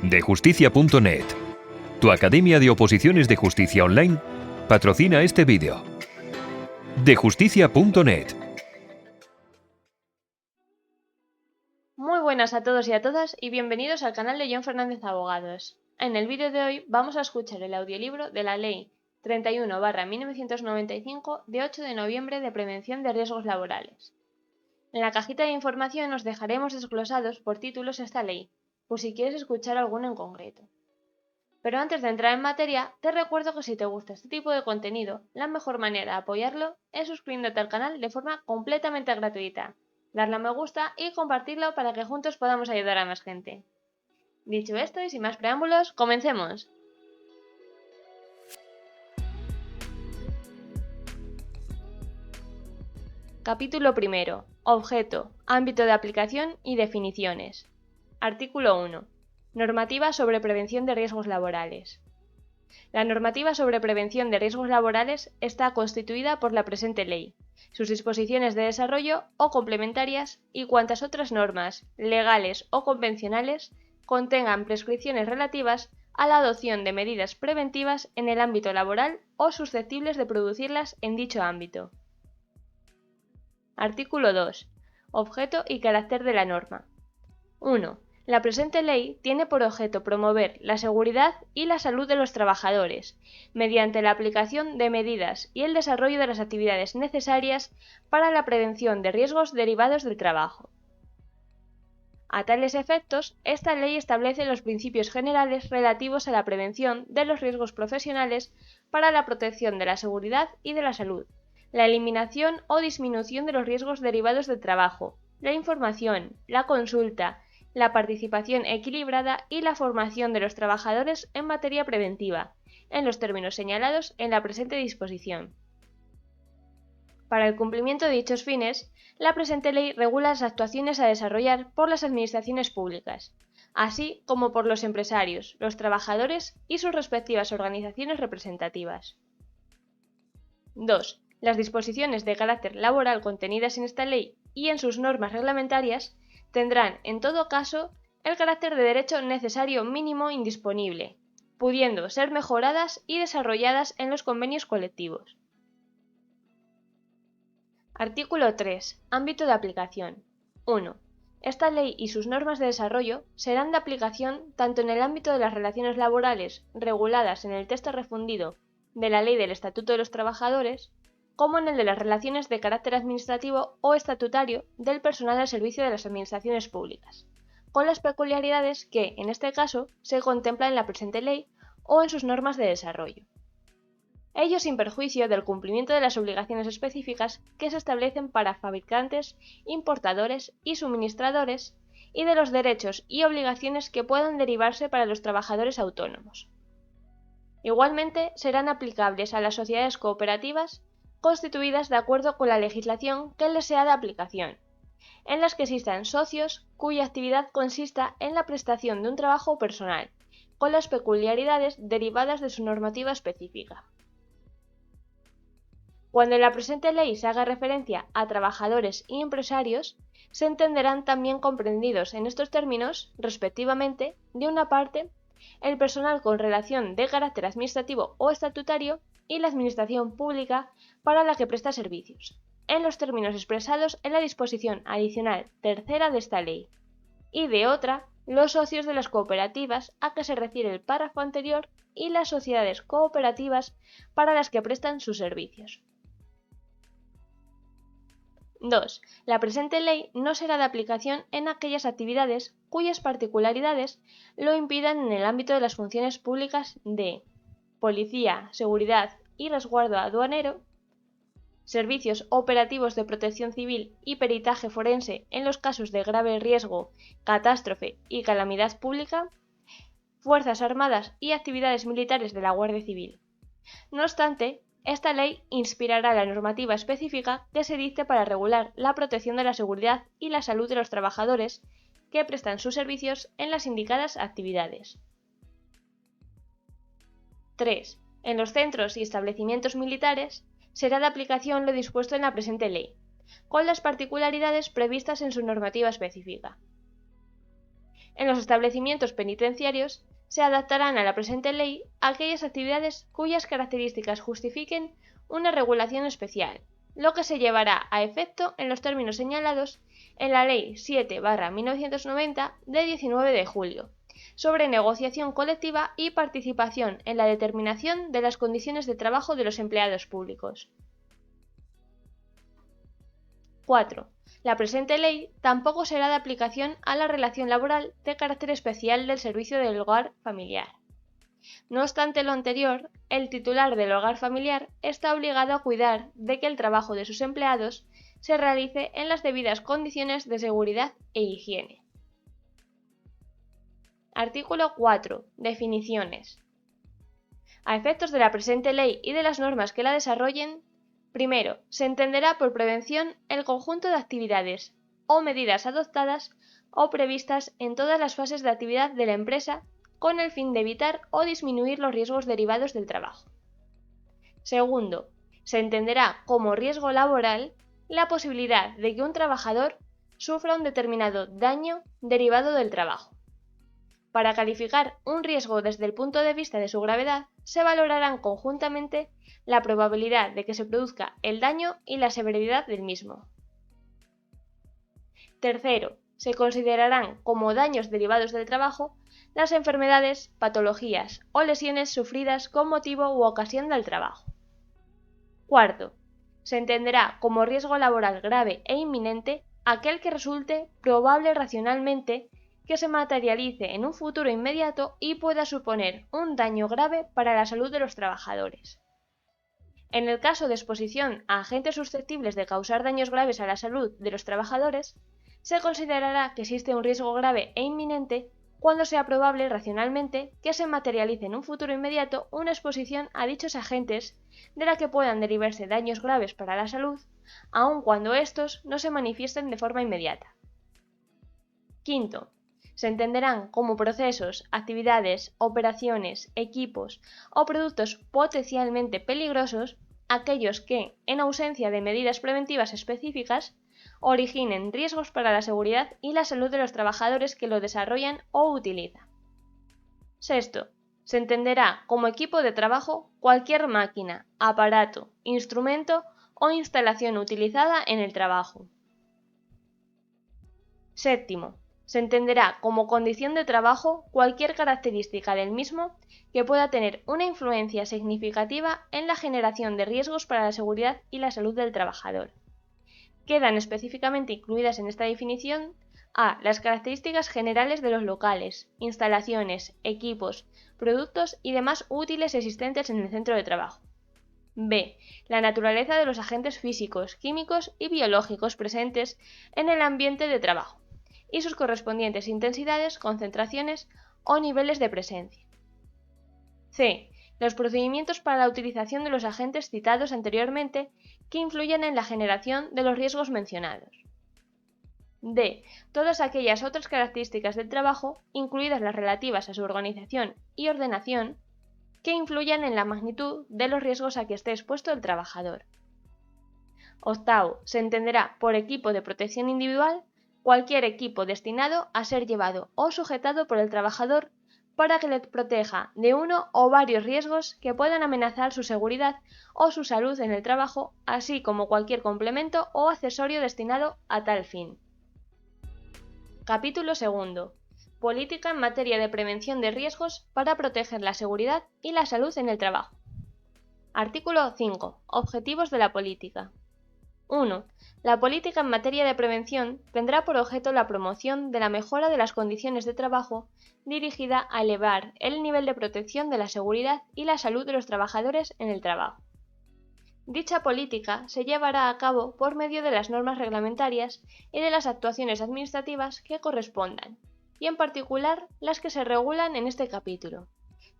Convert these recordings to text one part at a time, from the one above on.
Dejusticia.net, tu academia de oposiciones de justicia online, patrocina este vídeo. Dejusticia.net. Muy buenas a todos y a todas y bienvenidos al canal de John Fernández Abogados. En el vídeo de hoy vamos a escuchar el audiolibro de la Ley 31/1995 de 8 de noviembre de prevención de riesgos laborales. En la cajita de información os dejaremos desglosados por títulos esta ley, por si quieres escuchar alguno en concreto. Pero antes de entrar en materia, te recuerdo que si te gusta este tipo de contenido, la mejor manera de apoyarlo es suscribiéndote al canal de forma completamente gratuita, darle a me gusta y compartirlo para que juntos podamos ayudar a más gente. Dicho esto y sin más preámbulos, ¡comencemos! Capítulo primero. Objeto, ámbito de aplicación y definiciones. Artículo 1. Normativa sobre prevención de riesgos laborales. La normativa sobre prevención de riesgos laborales está constituida por la presente ley, sus disposiciones de desarrollo o complementarias y cuantas otras normas, legales o convencionales, contengan prescripciones relativas a la adopción de medidas preventivas en el ámbito laboral o susceptibles de producirlas en dicho ámbito. Artículo 2. Objeto y carácter de la norma. 1. La presente ley tiene por objeto promover la seguridad y la salud de los trabajadores, mediante la aplicación de medidas y el desarrollo de las actividades necesarias para la prevención de riesgos derivados del trabajo. A tales efectos, esta ley establece los principios generales relativos a la prevención de los riesgos profesionales para la protección de la seguridad y de la salud, la eliminación o disminución de los riesgos derivados del trabajo, la información, la consulta, la participación equilibrada y la formación de los trabajadores en materia preventiva, en los términos señalados en la presente disposición. Para el cumplimiento de dichos fines, la presente ley regula las actuaciones a desarrollar por las administraciones públicas, así como por los empresarios, los trabajadores y sus respectivas organizaciones representativas. 2. Las disposiciones de carácter laboral contenidas en esta ley y en sus normas reglamentarias tendrán, en todo caso, el carácter de derecho necesario mínimo indisponible, pudiendo ser mejoradas y desarrolladas en los convenios colectivos. Artículo 3. Ámbito de aplicación. 1. Esta ley y sus normas de desarrollo serán de aplicación tanto en el ámbito de las relaciones laborales reguladas en el texto refundido de la Ley del Estatuto de los Trabajadores, como en el de las relaciones de carácter administrativo o estatutario del personal al servicio de las administraciones públicas, con las peculiaridades que, en este caso, se contemplan en la presente ley o en sus normas de desarrollo. Ello sin perjuicio del cumplimiento de las obligaciones específicas que se establecen para fabricantes, importadores y suministradores, y de los derechos y obligaciones que puedan derivarse para los trabajadores autónomos. Igualmente, serán aplicables a las sociedades cooperativas constituidas de acuerdo con la legislación que les sea de aplicación, en las que existan socios cuya actividad consista en la prestación de un trabajo personal, con las peculiaridades derivadas de su normativa específica. Cuando en la presente ley se haga referencia a trabajadores y empresarios, se entenderán también comprendidos en estos términos, respectivamente, de una parte, el personal con relación de carácter administrativo o estatutario y la administración pública para la que presta servicios, en los términos expresados en la disposición adicional tercera de esta ley, y de otra, los socios de las cooperativas a que se refiere el párrafo anterior y las sociedades cooperativas para las que prestan sus servicios. 2. La presente ley no será de aplicación en aquellas actividades cuyas particularidades lo impidan en el ámbito de las funciones públicas de policía, seguridad y resguardo aduanero, servicios operativos de protección civil y peritaje forense en los casos de grave riesgo, catástrofe y calamidad pública, fuerzas armadas y actividades militares de la Guardia Civil. No obstante, esta ley inspirará la normativa específica que se dicte para regular la protección de la seguridad y la salud de los trabajadores que prestan sus servicios en las indicadas actividades. 3. En los centros y establecimientos militares será de aplicación lo dispuesto en la presente ley, con las particularidades previstas en su normativa específica. En los establecimientos penitenciarios se adaptarán a la presente ley aquellas actividades cuyas características justifiquen una regulación especial, lo que se llevará a efecto en los términos señalados en la Ley 7/1990 de 19 de julio, sobre negociación colectiva y participación en la determinación de las condiciones de trabajo de los empleados públicos. 4. La presente ley tampoco será de aplicación a la relación laboral de carácter especial del servicio del hogar familiar. No obstante lo anterior, el titular del hogar familiar está obligado a cuidar de que el trabajo de sus empleados se realice en las debidas condiciones de seguridad e higiene. Artículo 4. Definiciones. A efectos de la presente ley y de las normas que la desarrollen, primero, se entenderá por prevención el conjunto de actividades o medidas adoptadas o previstas en todas las fases de actividad de la empresa con el fin de evitar o disminuir los riesgos derivados del trabajo. Segundo, se entenderá como riesgo laboral la posibilidad de que un trabajador sufra un determinado daño derivado del trabajo. Para calificar un riesgo desde el punto de vista de su gravedad, se valorarán conjuntamente la probabilidad de que se produzca el daño y la severidad del mismo. Tercero, se considerarán como daños derivados del trabajo las enfermedades, patologías o lesiones sufridas con motivo u ocasión del trabajo. Cuarto, se entenderá como riesgo laboral grave e inminente aquel que resulte probable racionalmente que se materialice en un futuro inmediato y pueda suponer un daño grave para la salud de los trabajadores. En el caso de exposición a agentes susceptibles de causar daños graves a la salud de los trabajadores, se considerará que existe un riesgo grave e inminente cuando sea probable racionalmente que se materialice en un futuro inmediato una exposición a dichos agentes de la que puedan derivarse daños graves para la salud, aun cuando estos no se manifiesten de forma inmediata. Quinto, se entenderán como procesos, actividades, operaciones, equipos o productos potencialmente peligrosos aquellos que, en ausencia de medidas preventivas específicas, originen riesgos para la seguridad y la salud de los trabajadores que lo desarrollan o utilizan. Sexto, se entenderá como equipo de trabajo cualquier máquina, aparato, instrumento o instalación utilizada en el trabajo. Séptimo, se entenderá como condición de trabajo cualquier característica del mismo que pueda tener una influencia significativa en la generación de riesgos para la seguridad y la salud del trabajador. Quedan específicamente incluidas en esta definición a. Las características generales de los locales, instalaciones, equipos, productos y demás útiles existentes en el centro de trabajo. B. La naturaleza de los agentes físicos, químicos y biológicos presentes en el ambiente de trabajo y sus correspondientes intensidades, concentraciones o niveles de presencia. C. Los procedimientos para la utilización de los agentes citados anteriormente que influyen en la generación de los riesgos mencionados. D. Todas aquellas otras características del trabajo, incluidas las relativas a su organización y ordenación, que influyan en la magnitud de los riesgos a que esté expuesto el trabajador. Octavo, se entenderá por equipo de protección individual cualquier equipo destinado a ser llevado o sujetado por el trabajador para que le proteja de uno o varios riesgos que puedan amenazar su seguridad o su salud en el trabajo, así como cualquier complemento o accesorio destinado a tal fin. Capítulo 2. Política en materia de prevención de riesgos para proteger la seguridad y la salud en el trabajo. Artículo 5. Objetivos de la política. 1. La política en materia de prevención tendrá por objeto la promoción de la mejora de las condiciones de trabajo dirigida a elevar el nivel de protección de la seguridad y la salud de los trabajadores en el trabajo. Dicha política se llevará a cabo por medio de las normas reglamentarias y de las actuaciones administrativas que correspondan, y en particular las que se regulan en este capítulo,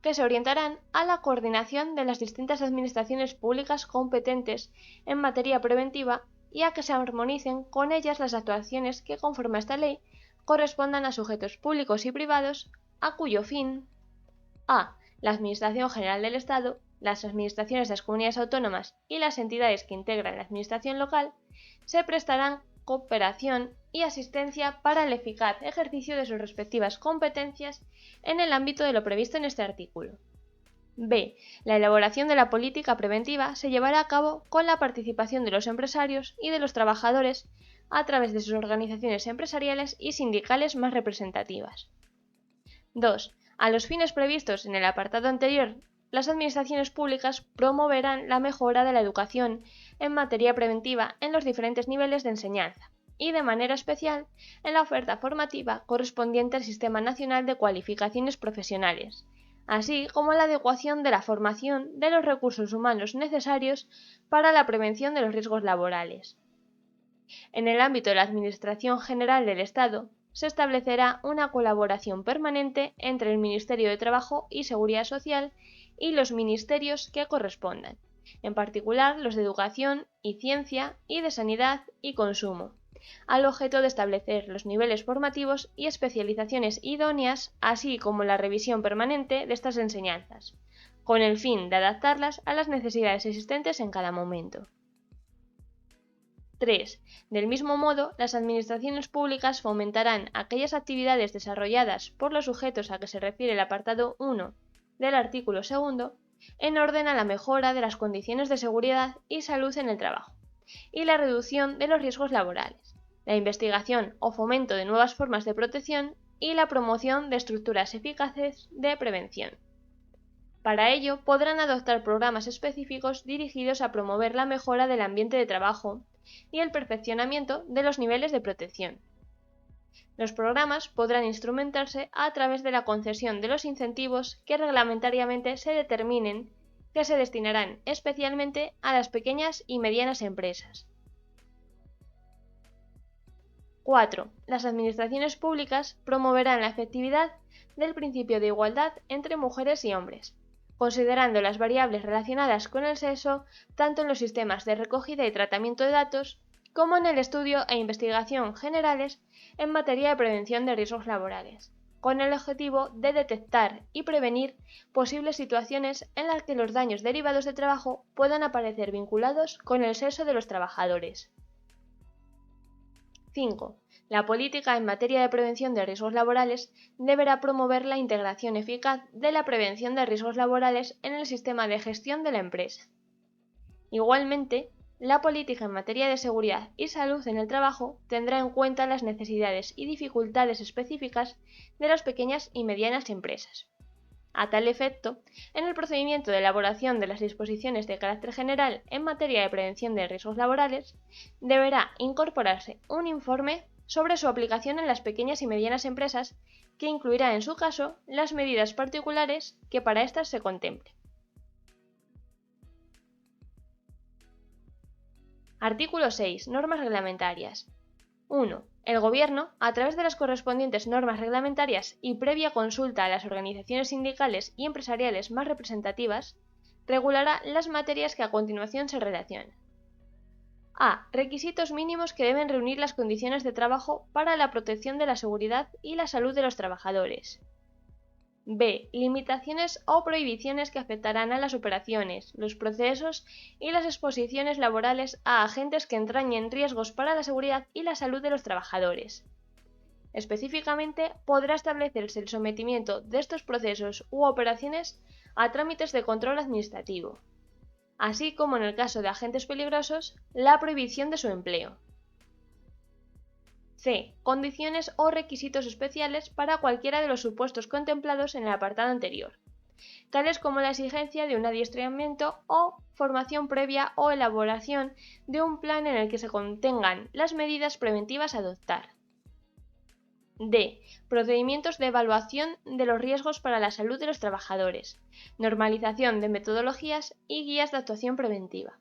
que se orientarán a la coordinación de las distintas administraciones públicas competentes en materia preventiva y a que se armonicen con ellas las actuaciones que, conforme a esta ley, correspondan a sujetos públicos y privados, a cuyo fin a. La Administración General del Estado, las administraciones de las comunidades autónomas y las entidades que integran la administración local se prestarán cooperación y asistencia para el eficaz ejercicio de sus respectivas competencias en el ámbito de lo previsto en este artículo. B. La elaboración de la política preventiva se llevará a cabo con la participación de los empresarios y de los trabajadores a través de sus organizaciones empresariales y sindicales más representativas. 2. A los fines previstos en el apartado anterior, las administraciones públicas promoverán la mejora de la educación en materia preventiva en los diferentes niveles de enseñanza y de manera especial en la oferta formativa correspondiente al Sistema Nacional de Cualificaciones Profesionales, así como la adecuación de la formación de los recursos humanos necesarios para la prevención de los riesgos laborales. En el ámbito de la Administración General del Estado, se establecerá una colaboración permanente entre el Ministerio de Trabajo y Seguridad Social y los ministerios que correspondan, en particular los de Educación y Ciencia y de Sanidad y Consumo, al objeto de establecer los niveles formativos y especializaciones idóneas, así como la revisión permanente de estas enseñanzas, con el fin de adaptarlas a las necesidades existentes en cada momento. 3. Del mismo modo, las administraciones públicas fomentarán aquellas actividades desarrolladas por los sujetos a que se refiere el apartado 1 del artículo 2 en orden a la mejora de las condiciones de seguridad y salud en el trabajo y la reducción de los riesgos laborales, la investigación o fomento de nuevas formas de protección y la promoción de estructuras eficaces de prevención. Para ello, podrán adoptar programas específicos dirigidos a promover la mejora del ambiente de trabajo y el perfeccionamiento de los niveles de protección. Los programas podrán instrumentarse a través de la concesión de los incentivos que reglamentariamente se determinen, que se destinarán especialmente a las pequeñas y medianas empresas. 4. Las administraciones públicas promoverán la efectividad del principio de igualdad entre mujeres y hombres, considerando las variables relacionadas con el sexo tanto en los sistemas de recogida y tratamiento de datos como en el estudio e investigación generales en materia de prevención de riesgos laborales, con el objetivo de detectar y prevenir posibles situaciones en las que los daños derivados de trabajo puedan aparecer vinculados con el sexo de los trabajadores. 5. La política en materia de prevención de riesgos laborales deberá promover la integración eficaz de la prevención de riesgos laborales en el sistema de gestión de la empresa. Igualmente, la política en materia de seguridad y salud en el trabajo tendrá en cuenta las necesidades y dificultades específicas de las pequeñas y medianas empresas. A tal efecto, en el procedimiento de elaboración de las disposiciones de carácter general en materia de prevención de riesgos laborales, deberá incorporarse un informe sobre su aplicación en las pequeñas y medianas empresas, que incluirá en su caso las medidas particulares que para éstas se contemplen. Artículo 6. Normas reglamentarias. 1. El Gobierno, a través de las correspondientes normas reglamentarias y previa consulta a las organizaciones sindicales y empresariales más representativas, regulará las materias que a continuación se relacionan. A. Requisitos mínimos que deben reunir las condiciones de trabajo para la protección de la seguridad y la salud de los trabajadores. B. Limitaciones o prohibiciones que afectarán a las operaciones, los procesos y las exposiciones laborales a agentes que entrañen riesgos para la seguridad y la salud de los trabajadores. Específicamente, podrá establecerse el sometimiento de estos procesos u operaciones a trámites de control administrativo, así como en el caso de agentes peligrosos, la prohibición de su empleo. C. Condiciones o requisitos especiales para cualquiera de los supuestos contemplados en el apartado anterior, tales como la exigencia de un adiestramiento o formación previa o elaboración de un plan en el que se contengan las medidas preventivas a adoptar. D. Procedimientos de evaluación de los riesgos para la salud de los trabajadores, normalización de metodologías y guías de actuación preventiva.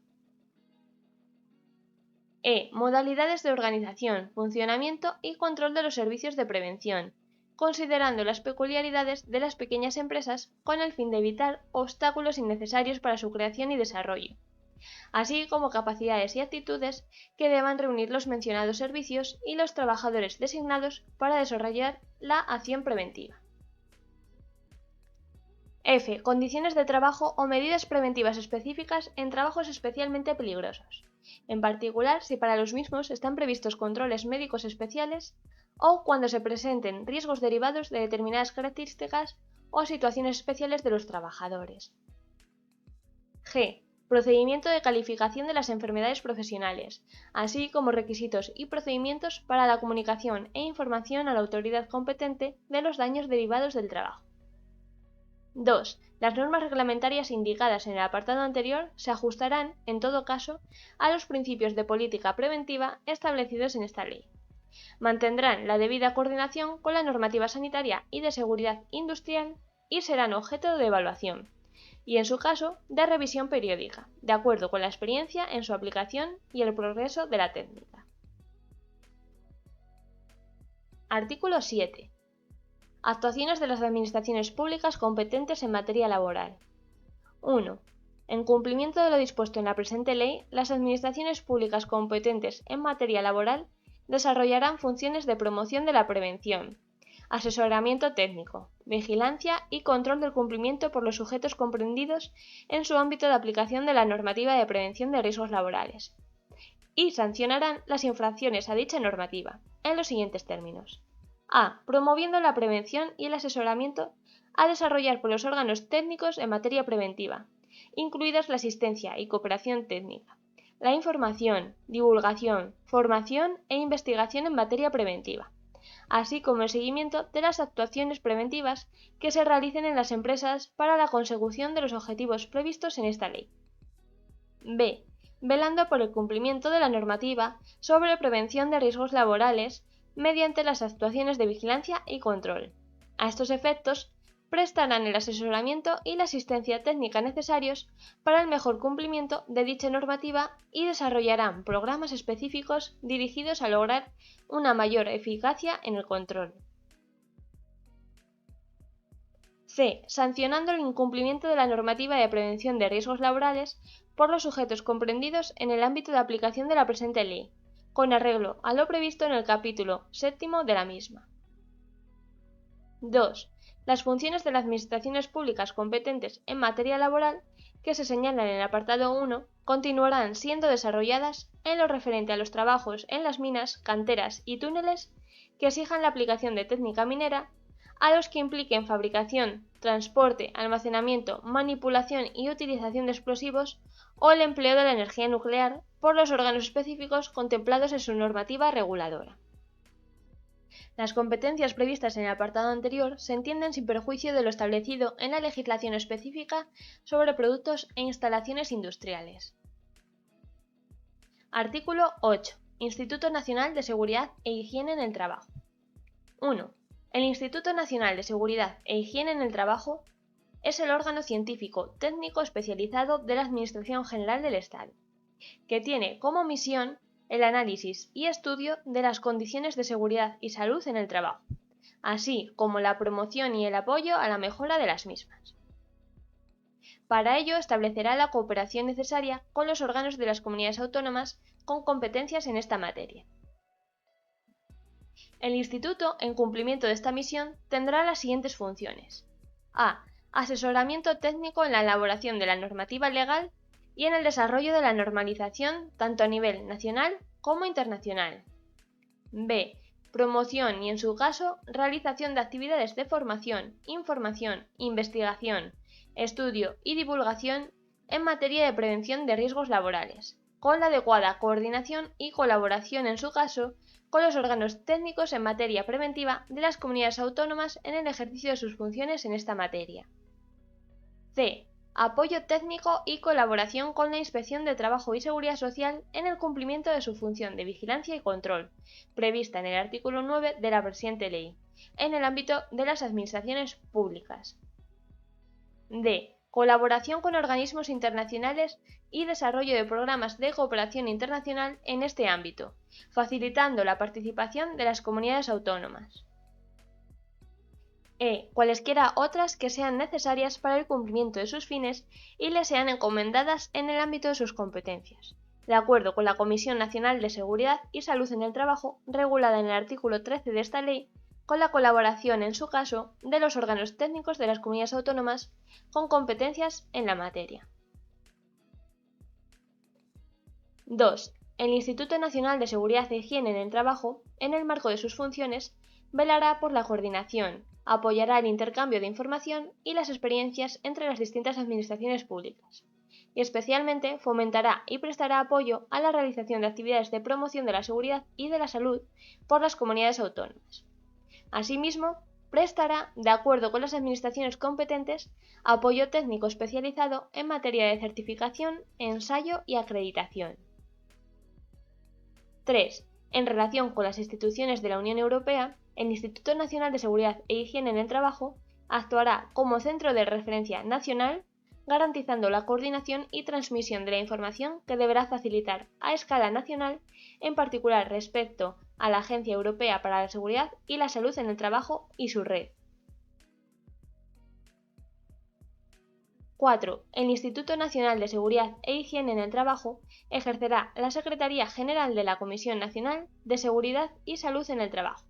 E. Modalidades de organización, funcionamiento y control de los servicios de prevención, considerando las peculiaridades de las pequeñas empresas con el fin de evitar obstáculos innecesarios para su creación y desarrollo, así como capacidades y actitudes que deban reunir los mencionados servicios y los trabajadores designados para desarrollar la acción preventiva. F. Condiciones de trabajo o medidas preventivas específicas en trabajos especialmente peligrosos, en particular si para los mismos están previstos controles médicos especiales o cuando se presenten riesgos derivados de determinadas características o situaciones especiales de los trabajadores. G. Procedimiento de calificación de las enfermedades profesionales, así como requisitos y procedimientos para la comunicación e información a la autoridad competente de los daños derivados del trabajo. 2. Las normas reglamentarias indicadas en el apartado anterior se ajustarán, en todo caso, a los principios de política preventiva establecidos en esta ley. Mantendrán la debida coordinación con la normativa sanitaria y de seguridad industrial y serán objeto de evaluación, y en su caso de revisión periódica, de acuerdo con la experiencia en su aplicación y el progreso de la técnica. Artículo 7. Actuaciones de las administraciones públicas competentes en materia laboral. 1. En cumplimiento de lo dispuesto en la presente ley, las administraciones públicas competentes en materia laboral desarrollarán funciones de promoción de la prevención, asesoramiento técnico, vigilancia y control del cumplimiento por los sujetos comprendidos en su ámbito de aplicación de la normativa de prevención de riesgos laborales, y sancionarán las infracciones a dicha normativa, en los siguientes términos. A. Promoviendo la prevención y el asesoramiento a desarrollar por los órganos técnicos en materia preventiva, incluidas la asistencia y cooperación técnica, la información, divulgación, formación e investigación en materia preventiva, así como el seguimiento de las actuaciones preventivas que se realicen en las empresas para la consecución de los objetivos previstos en esta ley. B. Velando por el cumplimiento de la normativa sobre prevención de riesgos laborales mediante las actuaciones de vigilancia y control. A estos efectos, prestarán el asesoramiento y la asistencia técnica necesarios para el mejor cumplimiento de dicha normativa y desarrollarán programas específicos dirigidos a lograr una mayor eficacia en el control. C. Sancionando el incumplimiento de la normativa de prevención de riesgos laborales por los sujetos comprendidos en el ámbito de aplicación de la presente ley, con arreglo a lo previsto en el capítulo 7 de la misma. 2. Las funciones de las administraciones públicas competentes en materia laboral que se señalan en el apartado 1 continuarán siendo desarrolladas en lo referente a los trabajos en las minas, canteras y túneles que exijan la aplicación de técnica minera, a los que impliquen fabricación, transporte, almacenamiento, manipulación y utilización de explosivos o el empleo de la energía nuclear por los órganos específicos contemplados en su normativa reguladora. Las competencias previstas en el apartado anterior se entienden sin perjuicio de lo establecido en la legislación específica sobre productos e instalaciones industriales. Artículo 8. Instituto Nacional de Seguridad e Higiene en el Trabajo. 1. El Instituto Nacional de Seguridad e Higiene en el Trabajo es el órgano científico técnico especializado de la Administración General del Estado, que tiene como misión el análisis y estudio de las condiciones de seguridad y salud en el trabajo, así como la promoción y el apoyo a la mejora de las mismas. Para ello establecerá la cooperación necesaria con los órganos de las comunidades autónomas con competencias en esta materia. El Instituto, en cumplimiento de esta misión, tendrá las siguientes funciones. A. Asesoramiento técnico en la elaboración de la normativa legal y en el desarrollo de la normalización tanto a nivel nacional como internacional. B. Promoción y, en su caso, realización de actividades de formación, información, investigación, estudio y divulgación en materia de prevención de riesgos laborales, con la adecuada coordinación y colaboración, en su caso, con los órganos técnicos en materia preventiva de las comunidades autónomas en el ejercicio de sus funciones en esta materia. C. Apoyo técnico y colaboración con la Inspección de Trabajo y Seguridad Social en el cumplimiento de su función de vigilancia y control, prevista en el artículo 9 de la presente ley, en el ámbito de las administraciones públicas. D. Colaboración con organismos internacionales y desarrollo de programas de cooperación internacional en este ámbito, facilitando la participación de las comunidades autónomas. E. Cualesquiera otras que sean necesarias para el cumplimiento de sus fines y le sean encomendadas en el ámbito de sus competencias, de acuerdo con la Comisión Nacional de Seguridad y Salud en el Trabajo, regulada en el artículo 13 de esta ley, con la colaboración, en su caso, de los órganos técnicos de las comunidades autónomas con competencias en la materia. 2. El Instituto Nacional de Seguridad e Higiene en el Trabajo, en el marco de sus funciones, velará por la coordinación, apoyará el intercambio de información y las experiencias entre las distintas administraciones públicas, y especialmente fomentará y prestará apoyo a la realización de actividades de promoción de la seguridad y de la salud por las comunidades autónomas. Asimismo, prestará, de acuerdo con las administraciones competentes, apoyo técnico especializado en materia de certificación, ensayo y acreditación. 3. En relación con las instituciones de la Unión Europea, el Instituto Nacional de Seguridad e Higiene en el Trabajo actuará como centro de referencia nacional, garantizando la coordinación y transmisión de la información que deberá facilitar a escala nacional, en particular respecto a la Agencia Europea para la Seguridad y la Salud en el Trabajo y su red. 4. El Instituto Nacional de Seguridad e Higiene en el Trabajo ejercerá la Secretaría General de la Comisión Nacional de Seguridad y Salud en el Trabajo,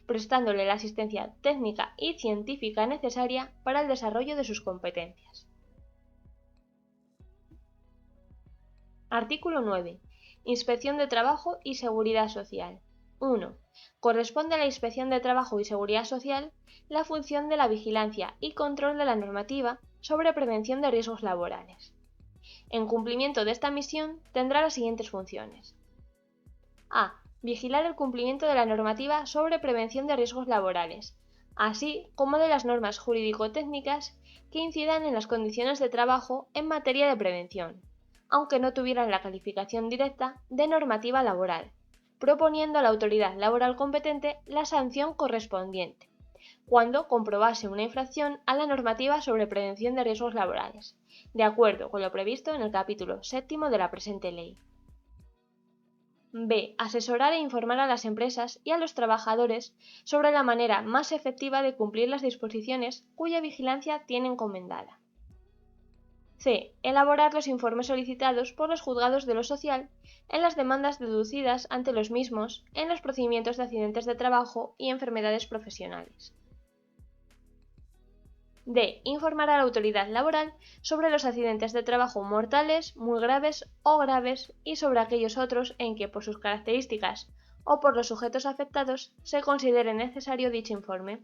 prestándole la asistencia técnica y científica necesaria para el desarrollo de sus competencias. Artículo 9. Inspección de Trabajo y Seguridad Social. 1. Corresponde a la Inspección de Trabajo y Seguridad Social la función de la vigilancia y control de la normativa sobre prevención de riesgos laborales. En cumplimiento de esta misión tendrá las siguientes funciones. A. Vigilar el cumplimiento de la normativa sobre prevención de riesgos laborales, así como de las normas jurídico-técnicas que incidan en las condiciones de trabajo en materia de prevención, aunque no tuvieran la calificación directa de normativa laboral, proponiendo a la autoridad laboral competente la sanción correspondiente, cuando comprobase una infracción a la normativa sobre prevención de riesgos laborales, de acuerdo con lo previsto en el capítulo 7 de la presente ley. B. Asesorar e informar a las empresas y a los trabajadores sobre la manera más efectiva de cumplir las disposiciones cuya vigilancia tiene encomendada. C. Elaborar los informes solicitados por los juzgados de lo social en las demandas deducidas ante los mismos en los procedimientos de accidentes de trabajo y enfermedades profesionales. D. Informar a la autoridad laboral sobre los accidentes de trabajo mortales, muy graves o graves y sobre aquellos otros en que, por sus características o por los sujetos afectados, se considere necesario dicho informe,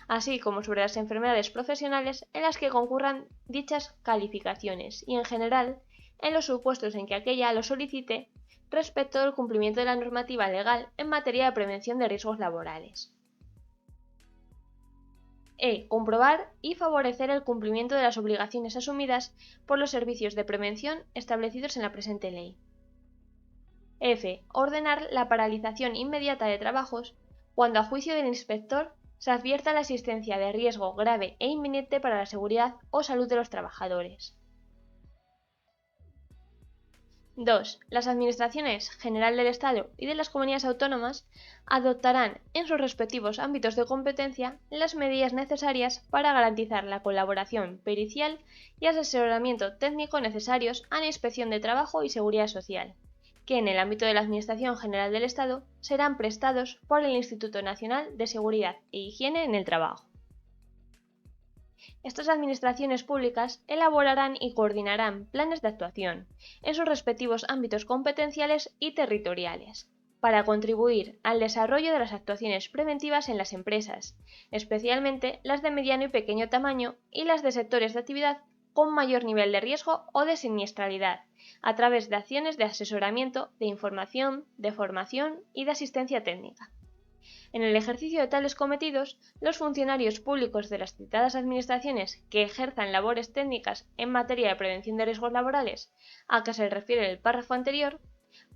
así como sobre las enfermedades profesionales en las que concurran dichas calificaciones y, en general, en los supuestos en que aquella lo solicite respecto del cumplimiento de la normativa legal en materia de prevención de riesgos laborales. E. Comprobar y favorecer el cumplimiento de las obligaciones asumidas por los servicios de prevención establecidos en la presente ley. F. Ordenar la paralización inmediata de trabajos cuando, a juicio del inspector, se advierta la existencia de riesgo grave e inminente para la seguridad o salud de los trabajadores. 2. Las Administraciones General del Estado y de las comunidades autónomas adoptarán en sus respectivos ámbitos de competencia las medidas necesarias para garantizar la colaboración pericial y asesoramiento técnico necesarios a la Inspección de Trabajo y Seguridad Social, que en el ámbito de la Administración General del Estado serán prestados por el Instituto Nacional de Seguridad e Higiene en el Trabajo. Estas administraciones públicas elaborarán y coordinarán planes de actuación en sus respectivos ámbitos competenciales y territoriales, para contribuir al desarrollo de las actuaciones preventivas en las empresas, especialmente las de mediano y pequeño tamaño y las de sectores de actividad con mayor nivel de riesgo o de siniestralidad, a través de acciones de asesoramiento, de información, de formación y de asistencia técnica. En el ejercicio de tales cometidos, los funcionarios públicos de las citadas administraciones que ejerzan labores técnicas en materia de prevención de riesgos laborales, a que se refiere el párrafo anterior,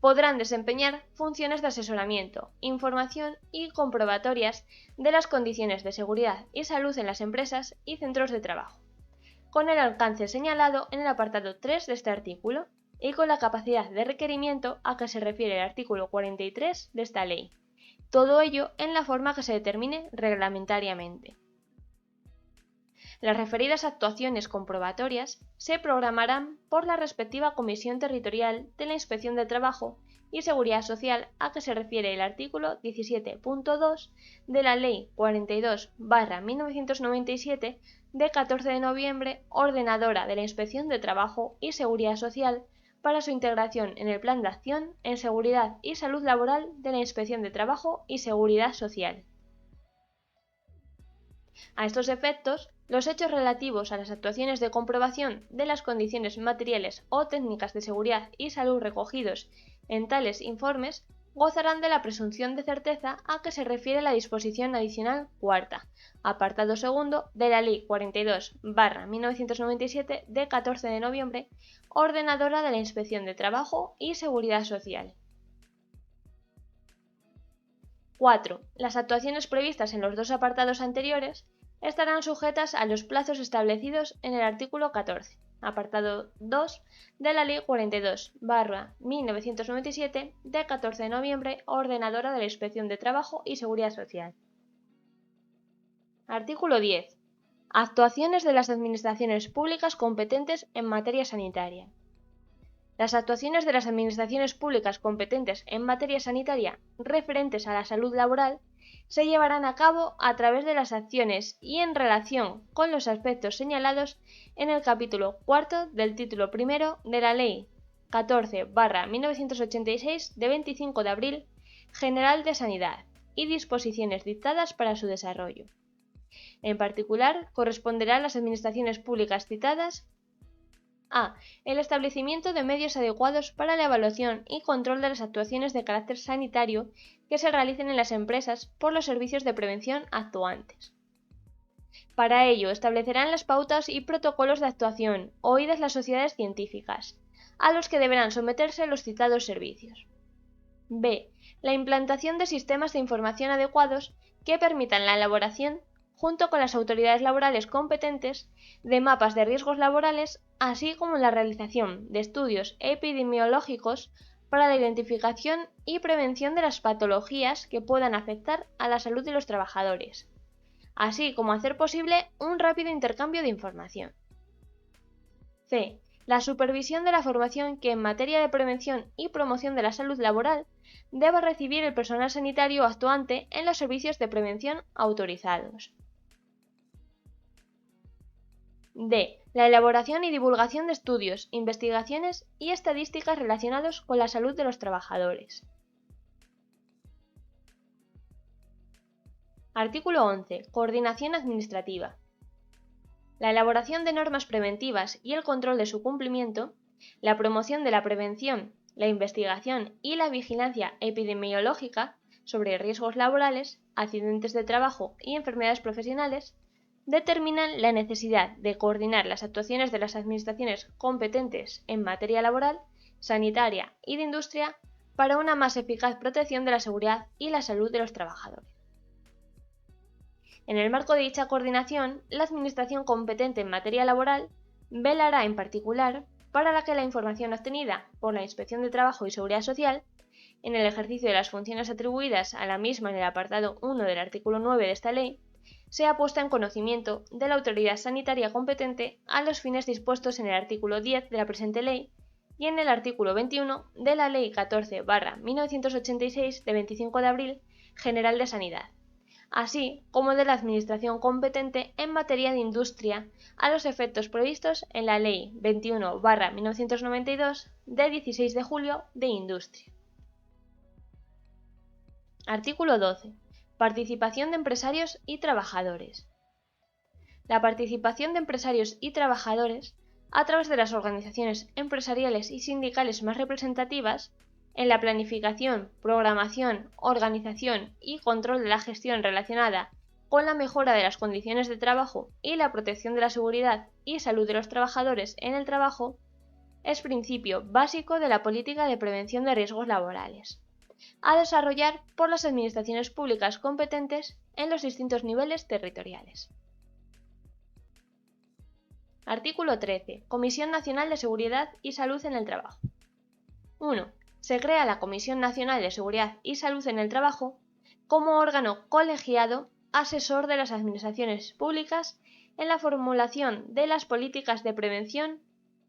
podrán desempeñar funciones de asesoramiento, información y comprobatorias de las condiciones de seguridad y salud en las empresas y centros de trabajo, con el alcance señalado en el apartado 3 de este artículo y con la capacidad de requerimiento a que se refiere el artículo 43 de esta ley. Todo ello en la forma que se determine reglamentariamente. Las referidas actuaciones comprobatorias se programarán por la respectiva Comisión Territorial de la Inspección de Trabajo y Seguridad Social a que se refiere el artículo 17.2 de la Ley 42/1997 de 14 de noviembre, ordenadora de la Inspección de Trabajo y Seguridad Social, para su integración en el Plan de Acción en Seguridad y Salud Laboral de la Inspección de Trabajo y Seguridad Social. A estos efectos, los hechos relativos a las actuaciones de comprobación de las condiciones materiales o técnicas de seguridad y salud recogidos en tales informes gozarán de la presunción de certeza a que se refiere la disposición adicional cuarta, apartado segundo de la Ley 42/1997 de 14 de noviembre, ordenadora de la Inspección de Trabajo y Seguridad Social. 4. Las actuaciones previstas en los dos apartados anteriores estarán sujetas a los plazos establecidos en el artículo 14, apartado 2 de la Ley 42/1997 de 14 de noviembre, ordenadora de la Inspección de Trabajo y Seguridad Social. Artículo 10. Actuaciones de las administraciones públicas competentes en materia sanitaria. Las actuaciones de las administraciones públicas competentes en materia sanitaria referentes a la salud laboral se llevarán a cabo a través de las acciones y en relación con los aspectos señalados en el capítulo cuarto del título primero de la Ley 14/1986 de 25 de abril General de Sanidad y disposiciones dictadas para su desarrollo. En particular, corresponderá a las administraciones públicas citadas: a. El establecimiento de medios adecuados para la evaluación y control de las actuaciones de carácter sanitario que se realicen en las empresas por los servicios de prevención actuantes. Para ello, establecerán las pautas y protocolos de actuación, oídas las sociedades científicas, a los que deberán someterse los citados servicios. B. La implantación de sistemas de información adecuados que permitan la elaboración, junto con las autoridades laborales competentes, de mapas de riesgos laborales, así como la realización de estudios epidemiológicos para la identificación y prevención de las patologías que puedan afectar a la salud de los trabajadores, así como hacer posible un rápido intercambio de información. C. La supervisión de la formación que en materia de prevención y promoción de la salud laboral deba recibir el personal sanitario actuante en los servicios de prevención autorizados. D. La elaboración y divulgación de estudios, investigaciones y estadísticas relacionados con la salud de los trabajadores. Artículo 11. Coordinación administrativa. La elaboración de normas preventivas y el control de su cumplimiento, la promoción de la prevención, la investigación y la vigilancia epidemiológica sobre riesgos laborales, accidentes de trabajo y enfermedades profesionales, determinan la necesidad de coordinar las actuaciones de las administraciones competentes en materia laboral, sanitaria y de industria para una más eficaz protección de la seguridad y la salud de los trabajadores. En el marco de dicha coordinación, la administración competente en materia laboral velará en particular para que la información obtenida por la Inspección de Trabajo y Seguridad Social, en el ejercicio de las funciones atribuidas a la misma en el apartado 1 del artículo 9 de esta ley, sea puesta en conocimiento de la autoridad sanitaria competente a los fines dispuestos en el artículo 10 de la presente ley y en el artículo 21 de la Ley 14/1986 de 25 de abril General de Sanidad, así como de la administración competente en materia de industria a los efectos previstos en la Ley 21/1992 de 16 de julio de Industria. Artículo 12. Participación de empresarios y trabajadores. La participación de empresarios y trabajadores, a través de las organizaciones empresariales y sindicales más representativas, en la planificación, programación, organización y control de la gestión relacionada con la mejora de las condiciones de trabajo y la protección de la seguridad y salud de los trabajadores en el trabajo, es principio básico de la política de prevención de riesgos laborales, a desarrollar por las administraciones públicas competentes en los distintos niveles territoriales. Artículo 13. Comisión Nacional de Seguridad y Salud en el Trabajo. 1. Se crea la Comisión Nacional de Seguridad y Salud en el Trabajo como órgano colegiado asesor de las administraciones públicas en la formulación de las políticas de prevención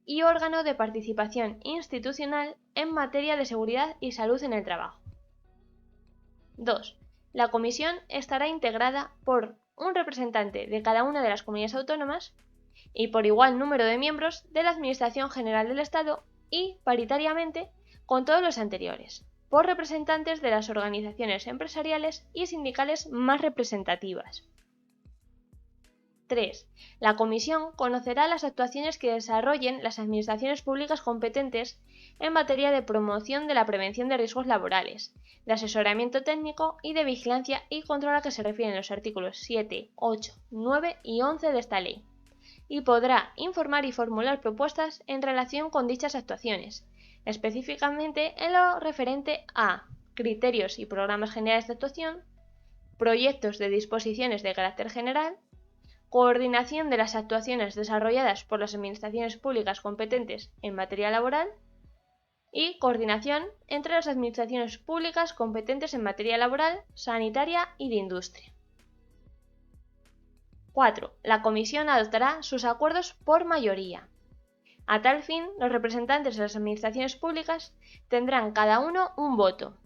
y órgano de participación institucional en materia de seguridad y salud en el trabajo. 2. La comisión estará integrada por un representante de cada una de las comunidades autónomas y por igual número de miembros de la Administración General del Estado y, paritariamente, con todos los anteriores, por representantes de las organizaciones empresariales y sindicales más representativas. 3. La Comisión conocerá las actuaciones que desarrollen las administraciones públicas competentes en materia de promoción de la prevención de riesgos laborales, de asesoramiento técnico y de vigilancia y control a que se refieren los artículos 7, 8, 9 y 11 de esta ley, y podrá informar y formular propuestas en relación con dichas actuaciones, específicamente en lo referente a criterios y programas generales de actuación, proyectos de disposiciones de carácter general, coordinación de las actuaciones desarrolladas por las administraciones públicas competentes en materia laboral y coordinación entre las administraciones públicas competentes en materia laboral, sanitaria y de industria. 4. La Comisión adoptará sus acuerdos por mayoría. A tal fin, los representantes de las administraciones públicas tendrán cada uno un voto,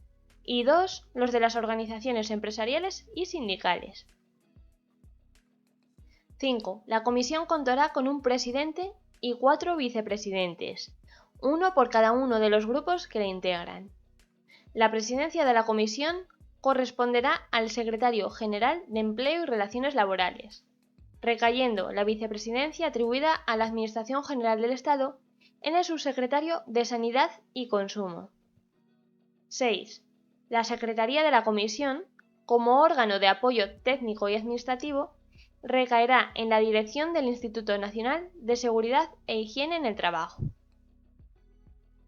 y 2 los de las organizaciones empresariales y sindicales. 5. La Comisión contará con un presidente y 4 vicepresidentes, uno por cada uno de los grupos que la integran. La presidencia de la Comisión corresponderá al Secretario General de Empleo y Relaciones Laborales, recayendo la vicepresidencia atribuida a la Administración General del Estado en el Subsecretario de Sanidad y Consumo. 6. La Secretaría de la Comisión, como órgano de apoyo técnico y administrativo, recaerá en la dirección del Instituto Nacional de Seguridad e Higiene en el Trabajo.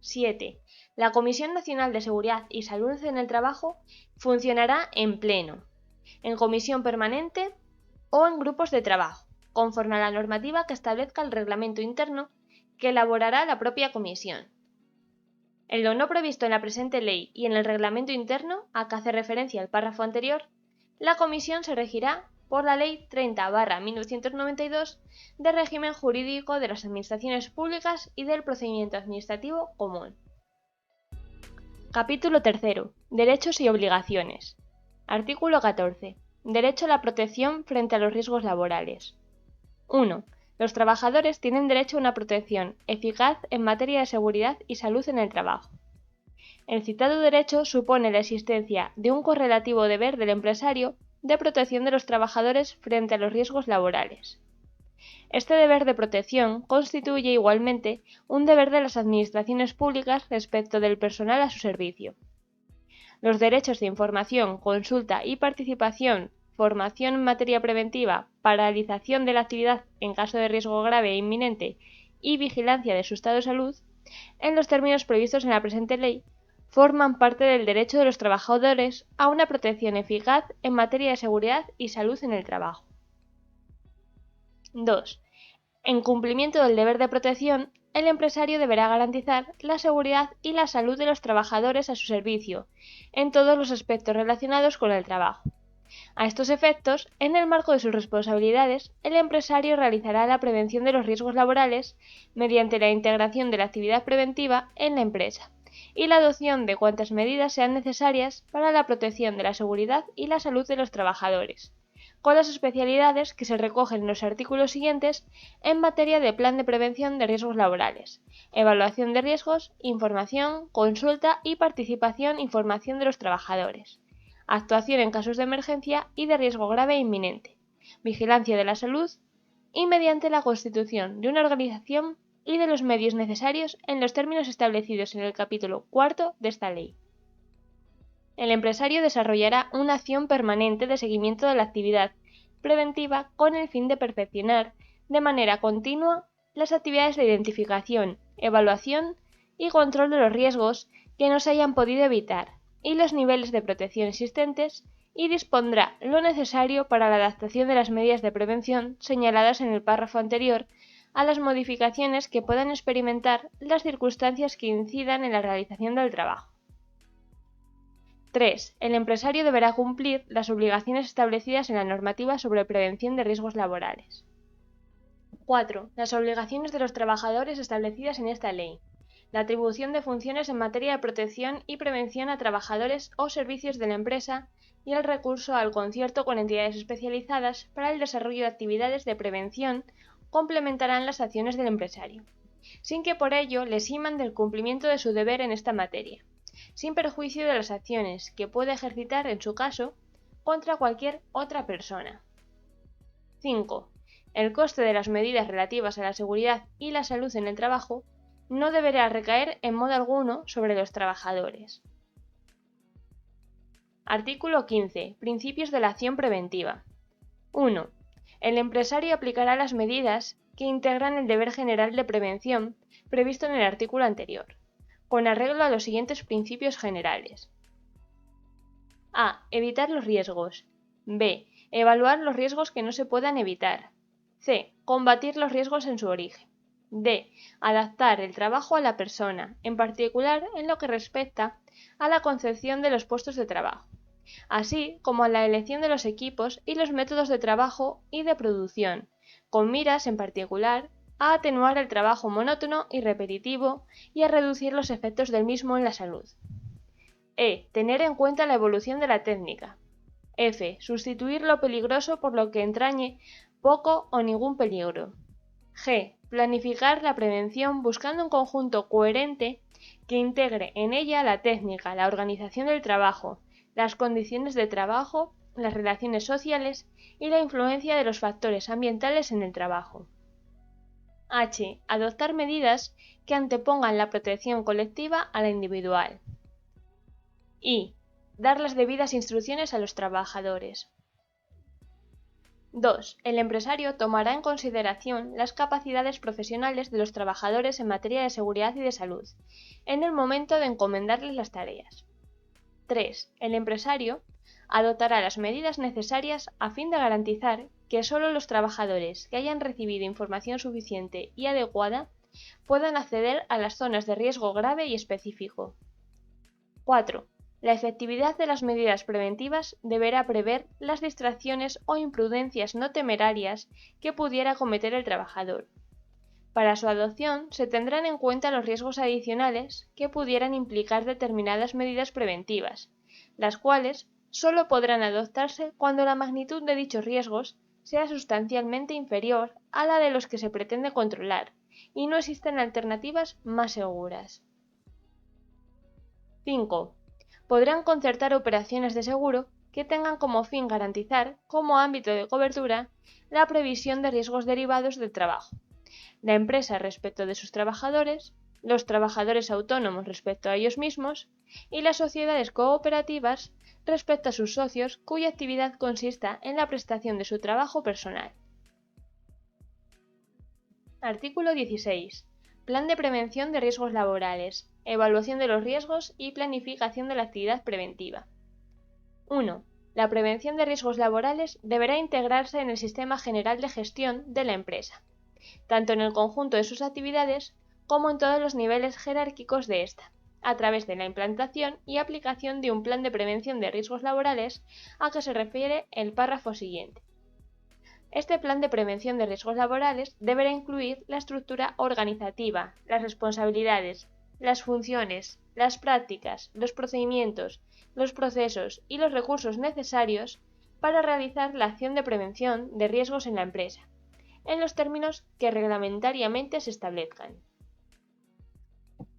7. La Comisión Nacional de Seguridad y Salud en el Trabajo funcionará en pleno, en comisión permanente o en grupos de trabajo, conforme a la normativa que establezca el reglamento interno que elaborará la propia comisión. En lo no previsto en la presente ley y en el reglamento interno, a que hace referencia el párrafo anterior, la comisión se regirá por la Ley 30/1992 de régimen jurídico de las administraciones públicas y del procedimiento administrativo común. Capítulo 3. Derechos y obligaciones. Artículo 14. Derecho a la protección frente a los riesgos laborales. 1. Los trabajadores tienen derecho a una protección eficaz en materia de seguridad y salud en el trabajo. El citado derecho supone la existencia de un correlativo deber del empresario de protección de los trabajadores frente a los riesgos laborales. Este deber de protección constituye igualmente un deber de las administraciones públicas respecto del personal a su servicio. Los derechos de información, consulta y participación, formación en materia preventiva, paralización de la actividad en caso de riesgo grave e inminente y vigilancia de su estado de salud, en los términos previstos en la presente ley, forman parte del derecho de los trabajadores a una protección eficaz en materia de seguridad y salud en el trabajo. 2. En cumplimiento del deber de protección, el empresario deberá garantizar la seguridad y la salud de los trabajadores a su servicio, en todos los aspectos relacionados con el trabajo. A estos efectos, en el marco de sus responsabilidades, el empresario realizará la prevención de los riesgos laborales mediante la integración de la actividad preventiva en la empresa y la adopción de cuantas medidas sean necesarias para la protección de la seguridad y la salud de los trabajadores, con las especialidades que se recogen en los artículos siguientes en materia de plan de prevención de riesgos laborales, evaluación de riesgos, información, consulta y participación y formación de los trabajadores, actuación en casos de emergencia y de riesgo grave e inminente, vigilancia de la salud y mediante la constitución de una organización y de los medios necesarios en los términos establecidos en el capítulo 4 de esta ley. El empresario desarrollará una acción permanente de seguimiento de la actividad preventiva con el fin de perfeccionar de manera continua las actividades de identificación, evaluación y control de los riesgos que no se hayan podido evitar y los niveles de protección existentes y dispondrá lo necesario para la adaptación de las medidas de prevención señaladas en el párrafo anterior a las modificaciones que puedan experimentar las circunstancias que incidan en la realización del trabajo. 3. El empresario deberá cumplir las obligaciones establecidas en la normativa sobre prevención de riesgos laborales. 4. Las obligaciones de los trabajadores establecidas en esta ley. La atribución de funciones en materia de protección y prevención a trabajadores o servicios de la empresa y el recurso al concierto con entidades especializadas para el desarrollo de actividades de prevención complementarán las acciones del empresario, sin que por ello le eximan del cumplimiento de su deber en esta materia, sin perjuicio de las acciones que pueda ejercitar en su caso contra cualquier otra persona. 5. El coste de las medidas relativas a la seguridad y la salud en el trabajo no deberá recaer en modo alguno sobre los trabajadores. Artículo 15. Principios de la acción preventiva. 1. El empresario aplicará las medidas que integran el deber general de prevención previsto en el artículo anterior, con arreglo a los siguientes principios generales. A. Evitar los riesgos. B. Evaluar los riesgos que no se puedan evitar. C. Combatir los riesgos en su origen. D. Adaptar el trabajo a la persona, en particular en lo que respecta a la concepción de los puestos de trabajo, así como a la elección de los equipos y los métodos de trabajo y de producción, con miras, en particular, a atenuar el trabajo monótono y repetitivo y a reducir los efectos del mismo en la salud. E. Tener en cuenta la evolución de la técnica. F. Sustituir lo peligroso por lo que entrañe poco o ningún peligro. G. Planificar la prevención buscando un conjunto coherente que integre en ella la técnica, la organización del trabajo, las condiciones de trabajo, las relaciones sociales y la influencia de los factores ambientales en el trabajo. H. Adoptar medidas que antepongan la protección colectiva a la individual. I. Dar las debidas instrucciones a los trabajadores. 2. El empresario tomará en consideración las capacidades profesionales de los trabajadores en materia de seguridad y de salud, en el momento de encomendarles las tareas. 3. El empresario adoptará las medidas necesarias a fin de garantizar que solo los trabajadores que hayan recibido información suficiente y adecuada puedan acceder a las zonas de riesgo grave y específico. 4. La efectividad de las medidas preventivas deberá prever las distracciones o imprudencias no temerarias que pudiera cometer el trabajador. Para su adopción se tendrán en cuenta los riesgos adicionales que pudieran implicar determinadas medidas preventivas, las cuales solo podrán adoptarse cuando la magnitud de dichos riesgos sea sustancialmente inferior a la de los que se pretende controlar y no existen alternativas más seguras. 5. Podrán concertar operaciones de seguro que tengan como fin garantizar, como ámbito de cobertura, la previsión de riesgos derivados del trabajo, la empresa respecto de sus trabajadores, los trabajadores autónomos respecto a ellos mismos y las sociedades cooperativas respecto a sus socios cuya actividad consista en la prestación de su trabajo personal. Artículo 16. Plan de prevención de riesgos laborales, evaluación de los riesgos y planificación de la actividad preventiva. 1. La prevención de riesgos laborales deberá integrarse en el sistema general de gestión de la empresa, tanto en el conjunto de sus actividades como en todos los niveles jerárquicos de ésta, a través de la implantación y aplicación de un plan de prevención de riesgos laborales a que se refiere el párrafo siguiente. Este plan de prevención de riesgos laborales deberá incluir la estructura organizativa, las responsabilidades, las funciones, las prácticas, los procedimientos, los procesos y los recursos necesarios para realizar la acción de prevención de riesgos en la empresa, en los términos que reglamentariamente se establezcan.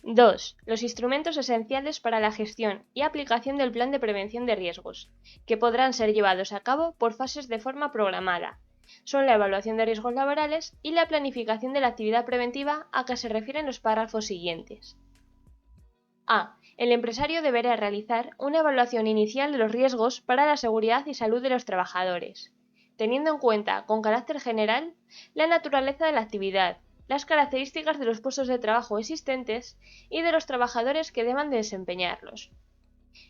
2. Los instrumentos esenciales para la gestión y aplicación del plan de prevención de riesgos, que podrán ser llevados a cabo por fases de forma programada, son la evaluación de riesgos laborales y la planificación de la actividad preventiva a que se refieren los párrafos siguientes. A. El empresario deberá realizar una evaluación inicial de los riesgos para la seguridad y salud de los trabajadores, teniendo en cuenta, con carácter general, la naturaleza de la actividad, las características de los puestos de trabajo existentes y de los trabajadores que deban de desempeñarlos.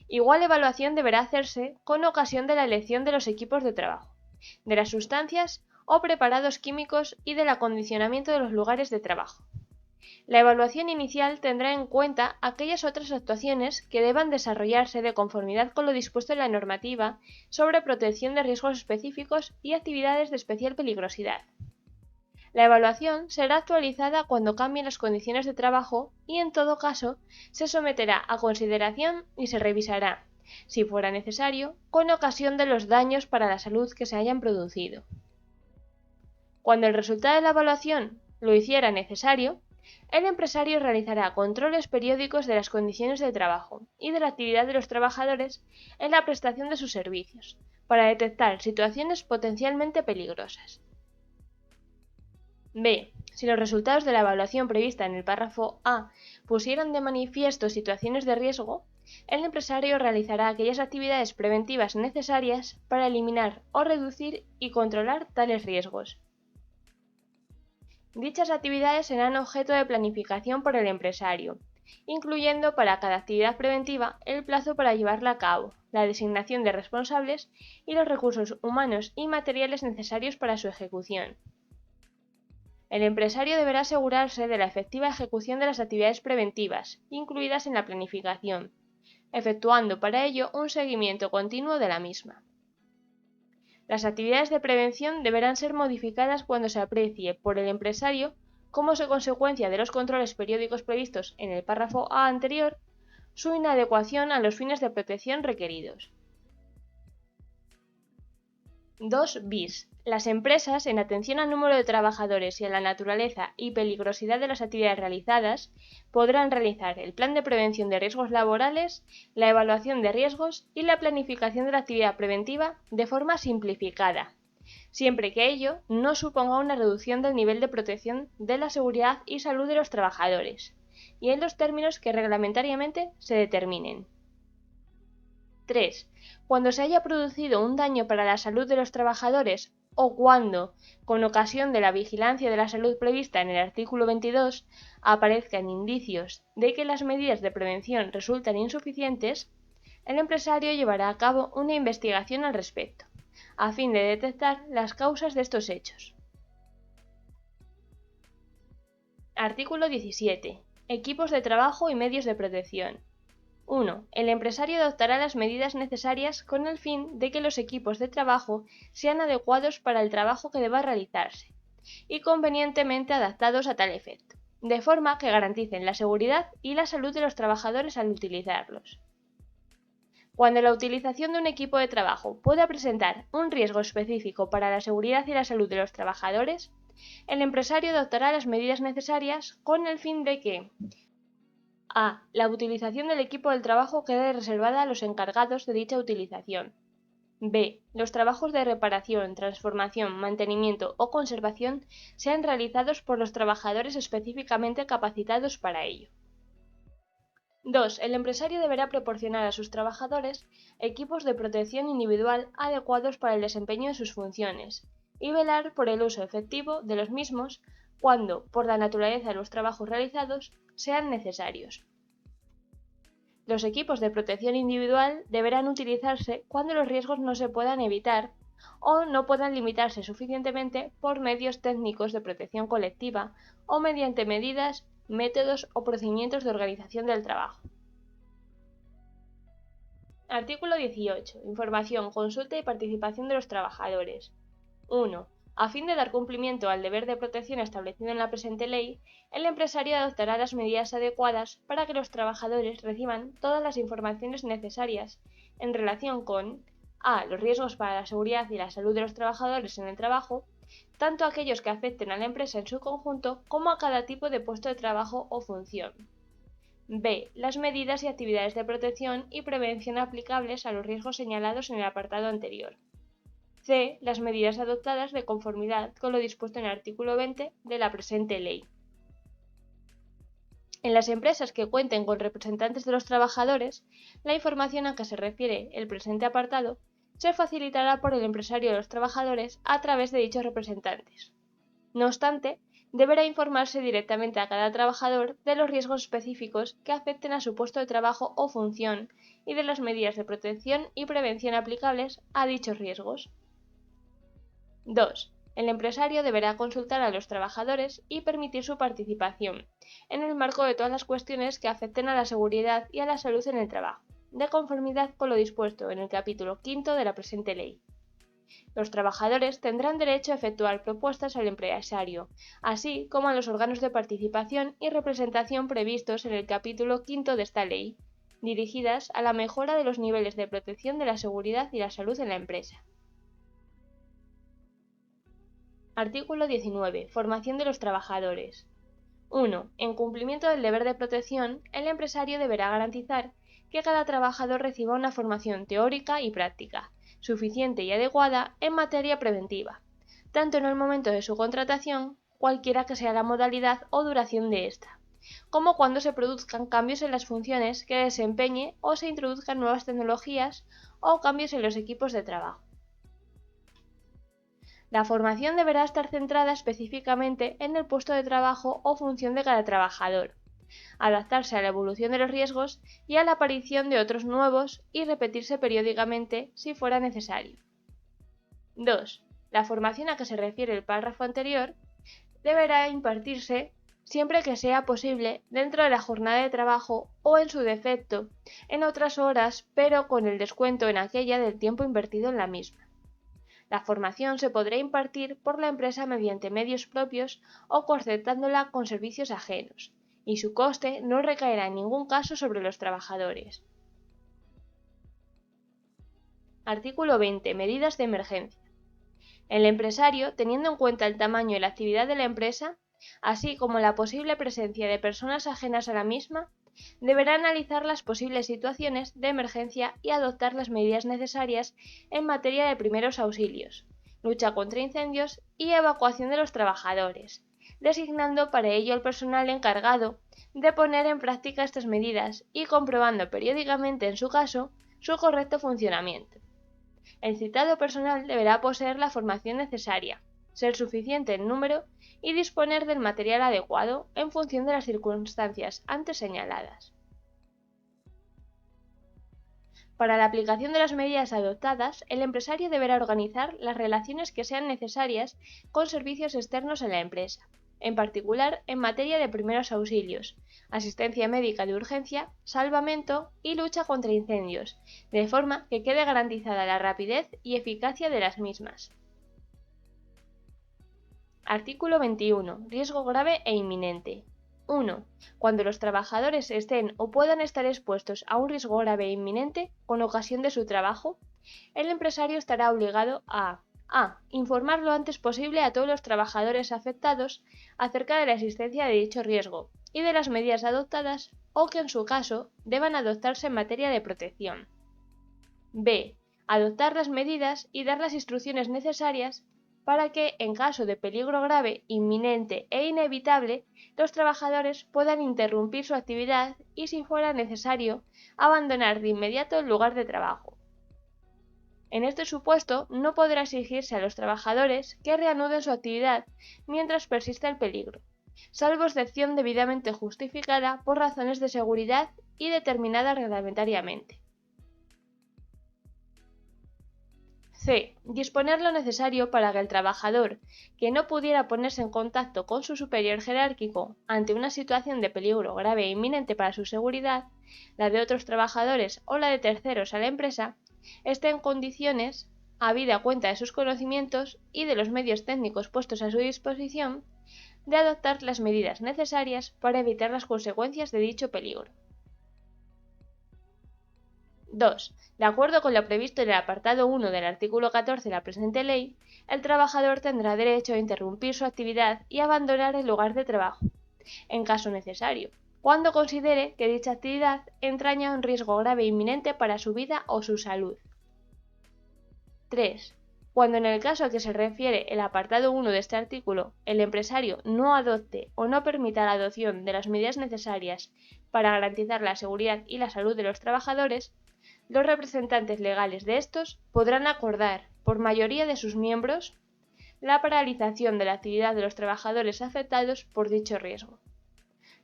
Igual evaluación deberá hacerse con ocasión de la elección de los equipos de trabajo, de las sustancias o preparados químicos y del acondicionamiento de los lugares de trabajo. La evaluación inicial tendrá en cuenta aquellas otras actuaciones que deban desarrollarse de conformidad con lo dispuesto en la normativa sobre protección de riesgos específicos y actividades de especial peligrosidad. La evaluación será actualizada cuando cambien las condiciones de trabajo y, en todo caso, se someterá a consideración y se revisará, si fuera necesario, con ocasión de los daños para la salud que se hayan producido. Cuando el resultado de la evaluación lo hiciera necesario, el empresario realizará controles periódicos de las condiciones de trabajo y de la actividad de los trabajadores en la prestación de sus servicios, para detectar situaciones potencialmente peligrosas. B. Si los resultados de la evaluación prevista en el párrafo A pusieran de manifiesto situaciones de riesgo, el empresario realizará aquellas actividades preventivas necesarias para eliminar o reducir y controlar tales riesgos. Dichas actividades serán objeto de planificación por el empresario, incluyendo para cada actividad preventiva el plazo para llevarla a cabo, la designación de responsables y los recursos humanos y materiales necesarios para su ejecución. El empresario deberá asegurarse de la efectiva ejecución de las actividades preventivas, incluidas en la planificación, efectuando para ello un seguimiento continuo de la misma. Las actividades de prevención deberán ser modificadas cuando se aprecie por el empresario, como consecuencia de los controles periódicos previstos en el párrafo A anterior, su inadecuación a los fines de protección requeridos. 2 bis. Las empresas, en atención al número de trabajadores y a la naturaleza y peligrosidad de las actividades realizadas, podrán realizar el plan de prevención de riesgos laborales, la evaluación de riesgos y la planificación de la actividad preventiva de forma simplificada, siempre que ello no suponga una reducción del nivel de protección de la seguridad y salud de los trabajadores, y en los términos que reglamentariamente se determinen. 3. Cuando se haya producido un daño para la salud de los trabajadores o cuando, con ocasión de la vigilancia de la salud prevista en el artículo 22, aparezcan indicios de que las medidas de prevención resultan insuficientes, el empresario llevará a cabo una investigación al respecto, a fin de detectar las causas de estos hechos. Artículo 17. Equipos de trabajo y medios de protección. 1. El empresario adoptará las medidas necesarias con el fin de que los equipos de trabajo sean adecuados para el trabajo que deba realizarse y convenientemente adaptados a tal efecto, de forma que garanticen la seguridad y la salud de los trabajadores al utilizarlos. Cuando la utilización de un equipo de trabajo pueda presentar un riesgo específico para la seguridad y la salud de los trabajadores, el empresario adoptará las medidas necesarias con el fin de que a. La utilización del equipo del trabajo quede reservada a los encargados de dicha utilización. B. Los trabajos de reparación, transformación, mantenimiento o conservación sean realizados por los trabajadores específicamente capacitados para ello. 2. El empresario deberá proporcionar a sus trabajadores equipos de protección individual adecuados para el desempeño de sus funciones y velar por el uso efectivo de los mismos cuando, por la naturaleza de los trabajos realizados, sean necesarios. Los equipos de protección individual deberán utilizarse cuando los riesgos no se puedan evitar o no puedan limitarse suficientemente por medios técnicos de protección colectiva o mediante medidas, métodos o procedimientos de organización del trabajo. Artículo 18. Información, consulta y participación de los trabajadores. 1. A fin de dar cumplimiento al deber de protección establecido en la presente ley, el empresario adoptará las medidas adecuadas para que los trabajadores reciban todas las informaciones necesarias en relación con a. Los riesgos para la seguridad y la salud de los trabajadores en el trabajo, tanto aquellos que afecten a la empresa en su conjunto como a cada tipo de puesto de trabajo o función. B. Las medidas y actividades de protección y prevención aplicables a los riesgos señalados en el apartado anterior. C. Las medidas adoptadas de conformidad con lo dispuesto en el artículo 20 de la presente ley. En las empresas que cuenten con representantes de los trabajadores, la información a que se refiere el presente apartado se facilitará por el empresario de los trabajadores a través de dichos representantes. No obstante, deberá informarse directamente a cada trabajador de los riesgos específicos que afecten a su puesto de trabajo o función y de las medidas de protección y prevención aplicables a dichos riesgos. 2. El empresario deberá consultar a los trabajadores y permitir su participación, en el marco de todas las cuestiones que afecten a la seguridad y a la salud en el trabajo, de conformidad con lo dispuesto en el capítulo 5 de la presente ley. Los trabajadores tendrán derecho a efectuar propuestas al empresario, así como a los órganos de participación y representación previstos en el capítulo 5 de esta ley, dirigidas a la mejora de los niveles de protección de la seguridad y la salud en la empresa. Artículo 19. Formación de los trabajadores. 1. En cumplimiento del deber de protección, el empresario deberá garantizar que cada trabajador reciba una formación teórica y práctica, suficiente y adecuada en materia preventiva, tanto en el momento de su contratación, cualquiera que sea la modalidad o duración de ésta, como cuando se produzcan cambios en las funciones que desempeñe o se introduzcan nuevas tecnologías o cambios en los equipos de trabajo. La formación deberá estar centrada específicamente en el puesto de trabajo o función de cada trabajador, adaptarse a la evolución de los riesgos y a la aparición de otros nuevos y repetirse periódicamente si fuera necesario. 2. La formación a que se refiere el párrafo anterior deberá impartirse siempre que sea posible dentro de la jornada de trabajo o, en su defecto, en otras horas, pero con el descuento en aquella del tiempo invertido en la misma. La formación se podrá impartir por la empresa mediante medios propios o concertándola con servicios ajenos, y su coste no recaerá en ningún caso sobre los trabajadores. Artículo 20. Medidas de emergencia. El empresario, teniendo en cuenta el tamaño y la actividad de la empresa, así como la posible presencia de personas ajenas a la misma, deberá analizar las posibles situaciones de emergencia y adoptar las medidas necesarias en materia de primeros auxilios, lucha contra incendios y evacuación de los trabajadores, designando para ello el personal encargado de poner en práctica estas medidas y comprobando periódicamente, en su caso, su correcto funcionamiento. El citado personal deberá poseer la formación necesaria, ser suficiente en número y disponer del material adecuado en función de las circunstancias antes señaladas. Para la aplicación de las medidas adoptadas, el empresario deberá organizar las relaciones que sean necesarias con servicios externos a la empresa, en particular en materia de primeros auxilios, asistencia médica de urgencia, salvamento y lucha contra incendios, de forma que quede garantizada la rapidez y eficacia de las mismas. Artículo 21. Riesgo grave e inminente. 1. Cuando los trabajadores estén o puedan estar expuestos a un riesgo grave e inminente con ocasión de su trabajo, el empresario estará obligado a informar lo antes posible a todos los trabajadores afectados acerca de la existencia de dicho riesgo y de las medidas adoptadas o que en su caso deban adoptarse en materia de protección. B. Adoptar las medidas y dar las instrucciones necesarias para que, en caso de peligro grave, inminente e inevitable, los trabajadores puedan interrumpir su actividad y, si fuera necesario, abandonar de inmediato el lugar de trabajo. En este supuesto, no podrá exigirse a los trabajadores que reanuden su actividad mientras persista el peligro, salvo excepción debidamente justificada por razones de seguridad y determinada reglamentariamente. C. Disponer lo necesario para que el trabajador que no pudiera ponerse en contacto con su superior jerárquico ante una situación de peligro grave e inminente para su seguridad, la de otros trabajadores o la de terceros a la empresa, esté en condiciones, habida cuenta de sus conocimientos y de los medios técnicos puestos a su disposición, de adoptar las medidas necesarias para evitar las consecuencias de dicho peligro. 2. De acuerdo con lo previsto en el apartado 1 del artículo 14 de la presente ley, el trabajador tendrá derecho a interrumpir su actividad y abandonar el lugar de trabajo, en caso necesario, cuando considere que dicha actividad entraña un riesgo grave e inminente para su vida o su salud. 3. Cuando en el caso a que se refiere el apartado 1 de este artículo, el empresario no adopte o no permita la adopción de las medidas necesarias para garantizar la seguridad y la salud de los trabajadores, los representantes legales de estos podrán acordar, por mayoría de sus miembros, la paralización de la actividad de los trabajadores afectados por dicho riesgo.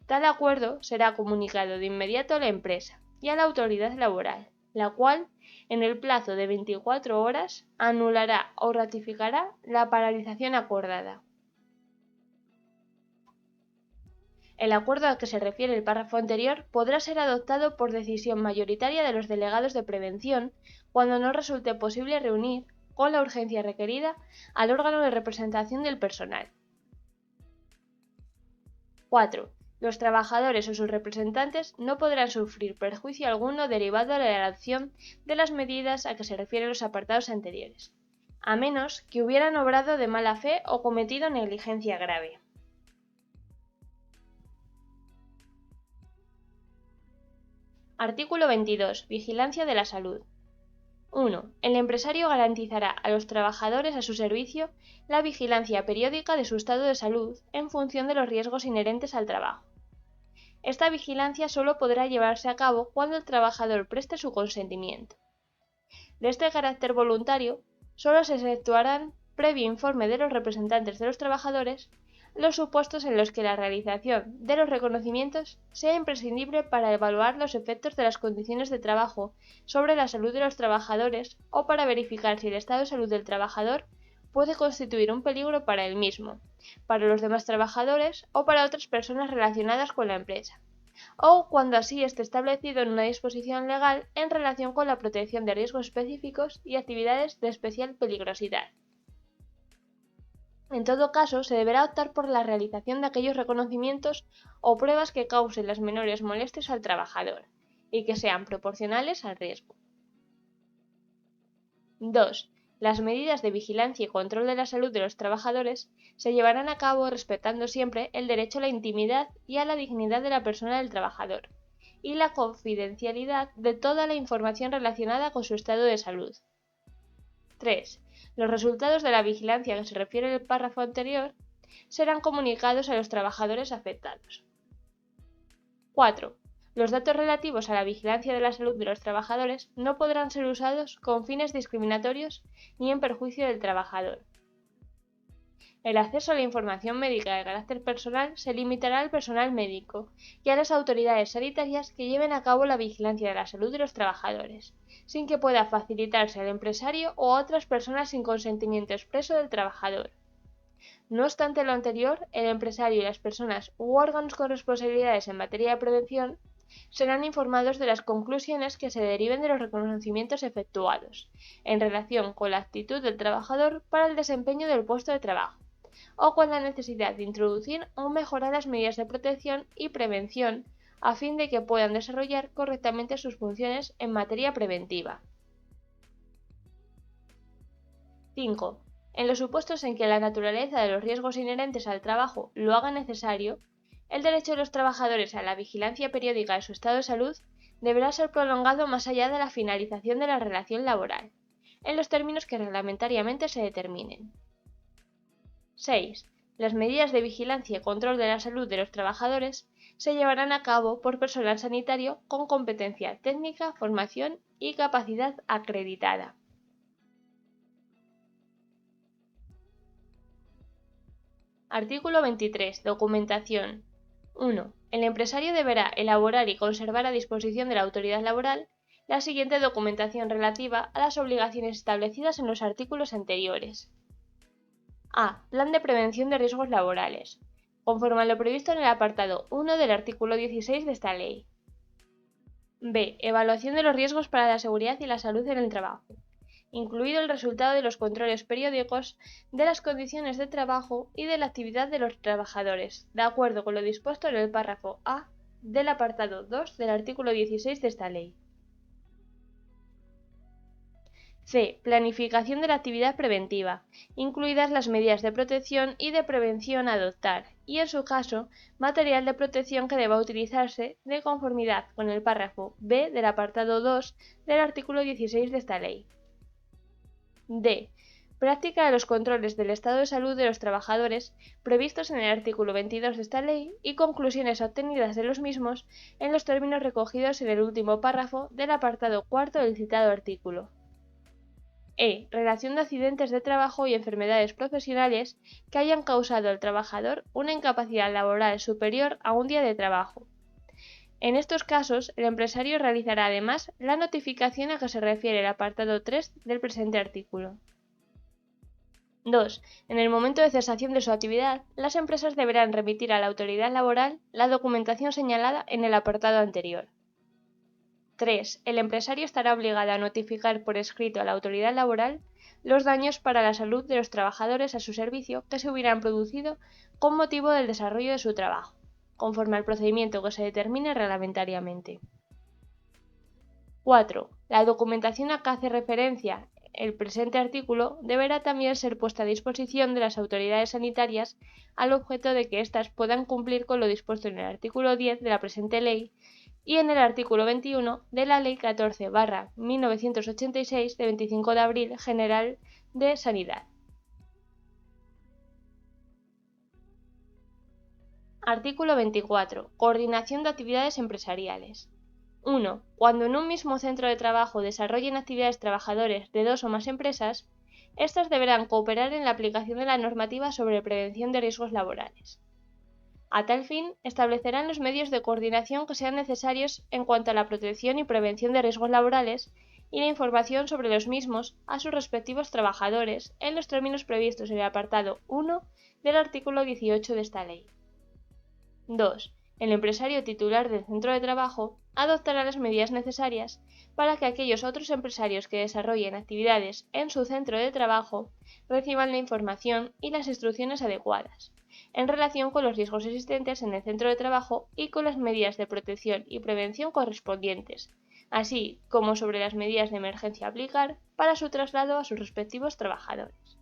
Tal acuerdo será comunicado de inmediato a la empresa y a la autoridad laboral, la cual, en el plazo de 24 horas, anulará o ratificará la paralización acordada. El acuerdo al que se refiere el párrafo anterior podrá ser adoptado por decisión mayoritaria de los delegados de prevención cuando no resulte posible reunir con la urgencia requerida al órgano de representación del personal. 4. Los trabajadores o sus representantes no podrán sufrir perjuicio alguno derivado de la adopción de las medidas a que se refieren los apartados anteriores, a menos que hubieran obrado de mala fe o cometido negligencia grave. Artículo 22. Vigilancia de la salud. 1. El empresario garantizará a los trabajadores a su servicio la vigilancia periódica de su estado de salud en función de los riesgos inherentes al trabajo. Esta vigilancia solo podrá llevarse a cabo cuando el trabajador preste su consentimiento. De este carácter voluntario, solo se efectuarán, previo informe de los representantes de los trabajadores, los supuestos en los que la realización de los reconocimientos sea imprescindible para evaluar los efectos de las condiciones de trabajo sobre la salud de los trabajadores o para verificar si el estado de salud del trabajador puede constituir un peligro para él mismo, para los demás trabajadores o para otras personas relacionadas con la empresa, o cuando así esté establecido en una disposición legal en relación con la protección de riesgos específicos y actividades de especial peligrosidad. En todo caso, se deberá optar por la realización de aquellos reconocimientos o pruebas que causen las menores molestias al trabajador y que sean proporcionales al riesgo. 2. Las medidas de vigilancia y control de la salud de los trabajadores se llevarán a cabo respetando siempre el derecho a la intimidad y a la dignidad de la persona del trabajador y la confidencialidad de toda la información relacionada con su estado de salud. 3. Los resultados de la vigilancia a que se refiere el párrafo anterior serán comunicados a los trabajadores afectados. 4. Los datos relativos a la vigilancia de la salud de los trabajadores no podrán ser usados con fines discriminatorios ni en perjuicio del trabajador. El acceso a la información médica de carácter personal se limitará al personal médico y a las autoridades sanitarias que lleven a cabo la vigilancia de la salud de los trabajadores, sin que pueda facilitarse al empresario o a otras personas sin consentimiento expreso del trabajador. No obstante lo anterior, el empresario y las personas u órganos con responsabilidades en materia de prevención serán informados de las conclusiones que se deriven de los reconocimientos efectuados, en relación con la actitud del trabajador para el desempeño del puesto de trabajo, o con la necesidad de introducir o mejorar las medidas de protección y prevención a fin de que puedan desarrollar correctamente sus funciones en materia preventiva. 5. En los supuestos en que la naturaleza de los riesgos inherentes al trabajo lo haga necesario, el derecho de los trabajadores a la vigilancia periódica de su estado de salud deberá ser prolongado más allá de la finalización de la relación laboral, en los términos que reglamentariamente se determinen. 6. Las medidas de vigilancia y control de la salud de los trabajadores se llevarán a cabo por personal sanitario con competencia técnica, formación y capacidad acreditada. Artículo 23. Documentación. 1. El empresario deberá elaborar y conservar a disposición de la autoridad laboral la siguiente documentación relativa a las obligaciones establecidas en los artículos anteriores. A. Plan de prevención de riesgos laborales, conforme a lo previsto en el apartado 1 del artículo 16 de esta ley. B. Evaluación de los riesgos para la seguridad y la salud en el trabajo, incluido el resultado de los controles periódicos de las condiciones de trabajo y de la actividad de los trabajadores, de acuerdo con lo dispuesto en el párrafo A del apartado 2 del artículo 16 de esta ley. C. Planificación de la actividad preventiva, incluidas las medidas de protección y de prevención a adoptar, y en su caso, material de protección que deba utilizarse de conformidad con el párrafo B del apartado 2 del artículo 16 de esta ley. D. Práctica de los controles del estado de salud de los trabajadores previstos en el artículo 22 de esta ley y conclusiones obtenidas de los mismos en los términos recogidos en el último párrafo del apartado 4 del citado artículo. E. Relación de accidentes de trabajo y enfermedades profesionales que hayan causado al trabajador una incapacidad laboral superior a un día de trabajo. En estos casos, el empresario realizará además la notificación a que se refiere el apartado 3 del presente artículo. 2. En el momento de cesación de su actividad, las empresas deberán remitir a la autoridad laboral la documentación señalada en el apartado anterior. 3. El empresario estará obligado a notificar por escrito a la autoridad laboral los daños para la salud de los trabajadores a su servicio que se hubieran producido con motivo del desarrollo de su trabajo, conforme al procedimiento que se determine reglamentariamente. 4. La documentación a que hace referencia el presente artículo deberá también ser puesta a disposición de las autoridades sanitarias al objeto de que éstas puedan cumplir con lo dispuesto en el artículo 10 de la presente ley y en el artículo 21 de la Ley 14/1986 de 25 de abril General de Sanidad. Artículo 24. Coordinación de actividades empresariales. 1. Cuando en un mismo centro de trabajo desarrollen actividades trabajadores de dos o más empresas, éstas deberán cooperar en la aplicación de la normativa sobre prevención de riesgos laborales. A tal fin, establecerán los medios de coordinación que sean necesarios en cuanto a la protección y prevención de riesgos laborales y la información sobre los mismos a sus respectivos trabajadores en los términos previstos en el apartado 1 del artículo 18 de esta ley. 2. El empresario titular del centro de trabajo adoptará las medidas necesarias para que aquellos otros empresarios que desarrollen actividades en su centro de trabajo reciban la información y las instrucciones adecuadas en relación con los riesgos existentes en el centro de trabajo y con las medidas de protección y prevención correspondientes, así como sobre las medidas de emergencia a aplicar para su traslado a sus respectivos trabajadores.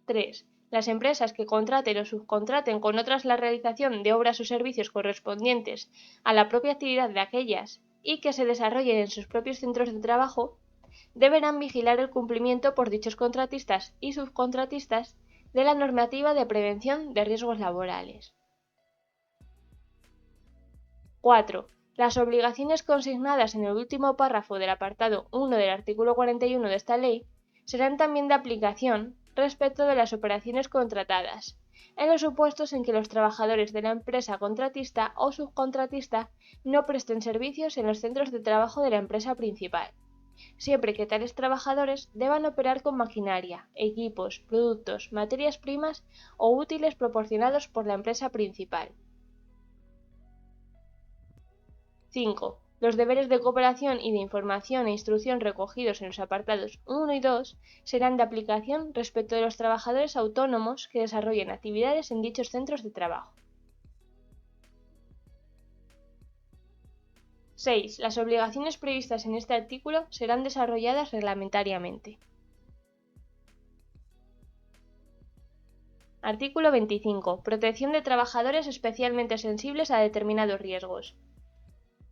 3. Las empresas que contraten o subcontraten con otras la realización de obras o servicios correspondientes a la propia actividad de aquellas y que se desarrollen en sus propios centros de trabajo, deberán vigilar el cumplimiento por dichos contratistas y subcontratistas de la normativa de prevención de riesgos laborales. 4. Las obligaciones consignadas en el último párrafo del apartado 1 del artículo 41 de esta ley serán también de aplicación respecto de las operaciones contratadas, en los supuestos en que los trabajadores de la empresa contratista o subcontratista no presten servicios en los centros de trabajo de la empresa principal, siempre que tales trabajadores deban operar con maquinaria, equipos, productos, materias primas o útiles proporcionados por la empresa principal. 5. Los deberes de cooperación y de información e instrucción recogidos en los apartados 1 y 2 serán de aplicación respecto de los trabajadores autónomos que desarrollen actividades en dichos centros de trabajo. 6. Las obligaciones previstas en este artículo serán desarrolladas reglamentariamente. Artículo 25. Protección de trabajadores especialmente sensibles a determinados riesgos.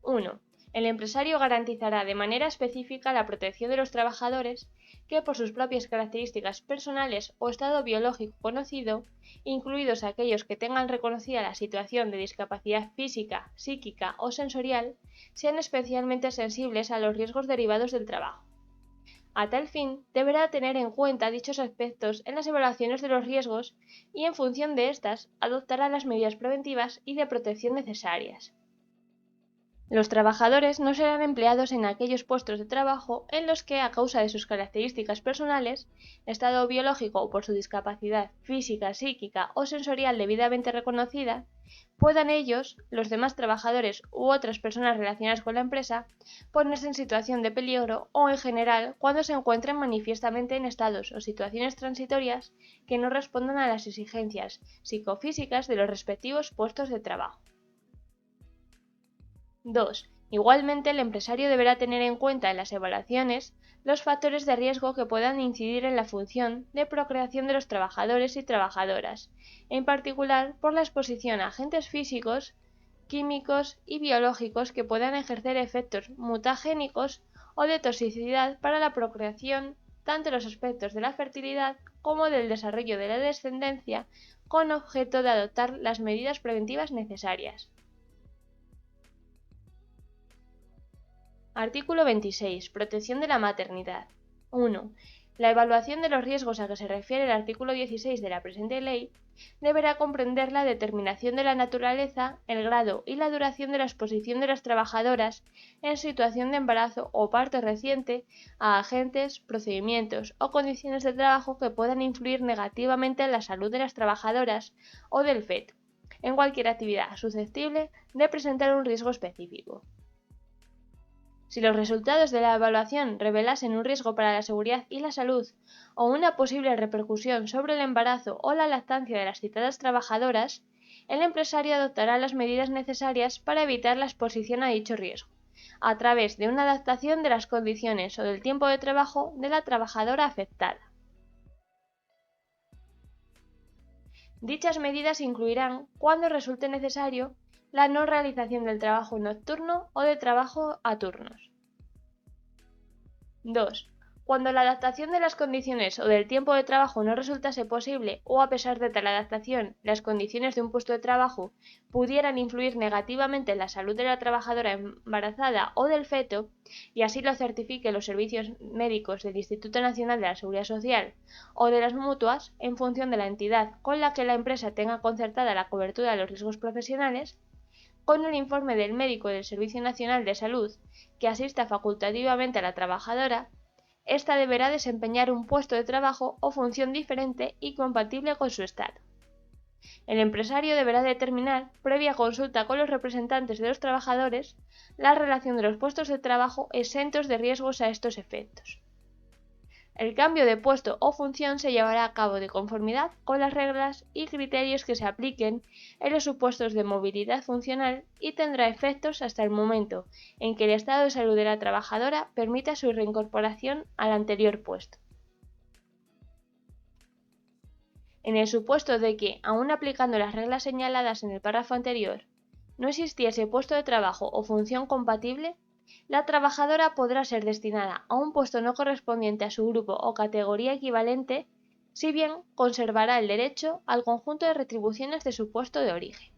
1. El empresario garantizará de manera específica la protección de los trabajadores que, por sus propias características personales o estado biológico conocido, incluidos aquellos que tengan reconocida la situación de discapacidad física, psíquica o sensorial, sean especialmente sensibles a los riesgos derivados del trabajo. A tal fin, deberá tener en cuenta dichos aspectos en las evaluaciones de los riesgos y, en función de estas, adoptará las medidas preventivas y de protección necesarias. Los trabajadores no serán empleados en aquellos puestos de trabajo en los que, a causa de sus características personales, estado biológico o por su discapacidad física, psíquica o sensorial debidamente reconocida, puedan ellos, los demás trabajadores u otras personas relacionadas con la empresa, ponerse en situación de peligro o, en general, cuando se encuentren manifiestamente en estados o situaciones transitorias que no respondan a las exigencias psicofísicas de los respectivos puestos de trabajo. 2. Igualmente, el empresario deberá tener en cuenta en las evaluaciones los factores de riesgo que puedan incidir en la función de procreación de los trabajadores y trabajadoras, en particular por la exposición a agentes físicos, químicos y biológicos que puedan ejercer efectos mutagénicos o de toxicidad para la procreación, tanto en los aspectos de la fertilidad como del desarrollo de la descendencia, con objeto de adoptar las medidas preventivas necesarias. Artículo 26. Protección de la maternidad. 1. La evaluación de los riesgos a que se refiere el artículo 16 de la presente ley deberá comprender la determinación de la naturaleza, el grado y la duración de la exposición de las trabajadoras en situación de embarazo o parto reciente a agentes, procedimientos o condiciones de trabajo que puedan influir negativamente en la salud de las trabajadoras o del feto, en cualquier actividad susceptible de presentar un riesgo específico. Si los resultados de la evaluación revelasen un riesgo para la seguridad y la salud o una posible repercusión sobre el embarazo o la lactancia de las citadas trabajadoras, el empresario adoptará las medidas necesarias para evitar la exposición a dicho riesgo, a través de una adaptación de las condiciones o del tiempo de trabajo de la trabajadora afectada. Dichas medidas incluirán, cuando resulte necesario, la no realización del trabajo nocturno o de trabajo a turnos. 2. Cuando la adaptación de las condiciones o del tiempo de trabajo no resultase posible o a pesar de tal adaptación, las condiciones de un puesto de trabajo pudieran influir negativamente en la salud de la trabajadora embarazada o del feto, y así lo certifique los servicios médicos del Instituto Nacional de la Seguridad Social o de las mutuas, en función de la entidad con la que la empresa tenga concertada la cobertura de los riesgos profesionales, con el informe del médico del Servicio Nacional de Salud que asista facultativamente a la trabajadora, ésta deberá desempeñar un puesto de trabajo o función diferente y compatible con su estado. El empresario deberá determinar, previa consulta con los representantes de los trabajadores, la relación de los puestos de trabajo exentos de riesgos a estos efectos. El cambio de puesto o función se llevará a cabo de conformidad con las reglas y criterios que se apliquen en los supuestos de movilidad funcional y tendrá efectos hasta el momento en que el estado de salud de la trabajadora permita su reincorporación al anterior puesto. En el supuesto de que, aun aplicando las reglas señaladas en el párrafo anterior, no existiese puesto de trabajo o función compatible, la trabajadora podrá ser destinada a un puesto no correspondiente a su grupo o categoría equivalente, si bien conservará el derecho al conjunto de retribuciones de su puesto de origen.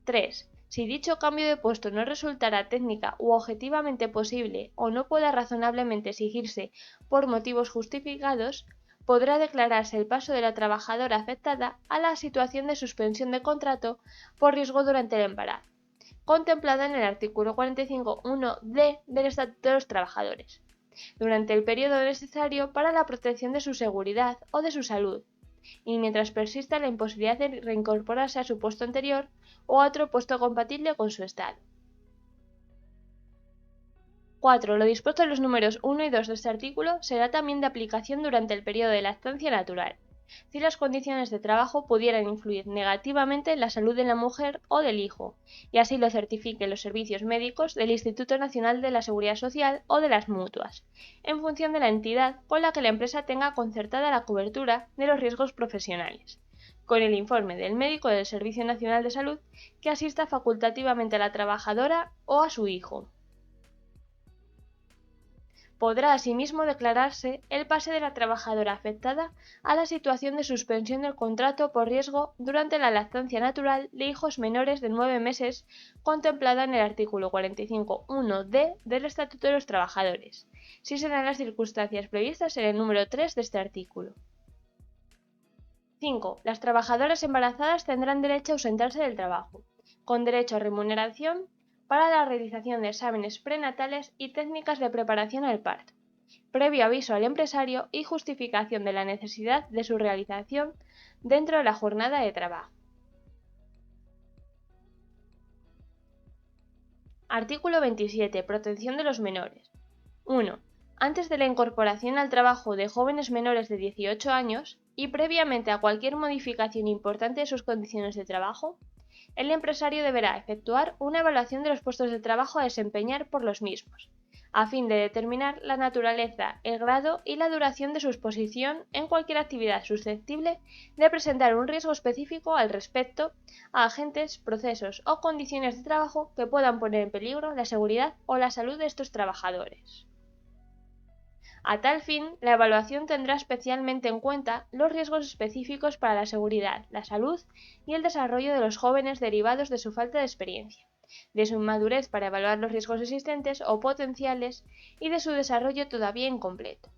3. Si dicho cambio de puesto no resultará técnica u objetivamente posible o no pueda razonablemente exigirse por motivos justificados, podrá declararse el paso de la trabajadora afectada a la situación de suspensión de contrato por riesgo durante el embarazo, contemplada en el artículo 45.1d del Estatuto de los Trabajadores, durante el periodo necesario para la protección de su seguridad o de su salud, y mientras persista la imposibilidad de reincorporarse a su puesto anterior o a otro puesto compatible con su estado. 4. Lo dispuesto en los números 1 y 2 de este artículo será también de aplicación durante el periodo de lactancia natural, si las condiciones de trabajo pudieran influir negativamente en la salud de la mujer o del hijo, y así lo certifiquen los servicios médicos del Instituto Nacional de la Seguridad Social o de las mutuas, en función de la entidad con la que la empresa tenga concertada la cobertura de los riesgos profesionales, con el informe del médico del Servicio Nacional de Salud que asista facultativamente a la trabajadora o a su hijo. Podrá asimismo declararse el pase de la trabajadora afectada a la situación de suspensión del contrato por riesgo durante la lactancia natural de hijos menores de 9 meses contemplada en el artículo 45.1d del Estatuto de los Trabajadores, si se dan las circunstancias previstas en el número 3 de este artículo. 5. Las trabajadoras embarazadas tendrán derecho a ausentarse del trabajo, con derecho a remuneración para la realización de exámenes prenatales y técnicas de preparación al parto, previo aviso al empresario y justificación de la necesidad de su realización dentro de la jornada de trabajo. Artículo 27. Protección de los menores. 1. Antes de la incorporación al trabajo de jóvenes menores de 18 años y previamente a cualquier modificación importante de sus condiciones de trabajo, el empresario deberá efectuar una evaluación de los puestos de trabajo a desempeñar por los mismos, a fin de determinar la naturaleza, el grado y la duración de su exposición en cualquier actividad susceptible de presentar un riesgo específico al respecto a agentes, procesos o condiciones de trabajo que puedan poner en peligro la seguridad o la salud de estos trabajadores. A tal fin, la evaluación tendrá especialmente en cuenta los riesgos específicos para la seguridad, la salud y el desarrollo de los jóvenes derivados de su falta de experiencia, de su inmadurez para evaluar los riesgos existentes o potenciales y de su desarrollo todavía incompleto.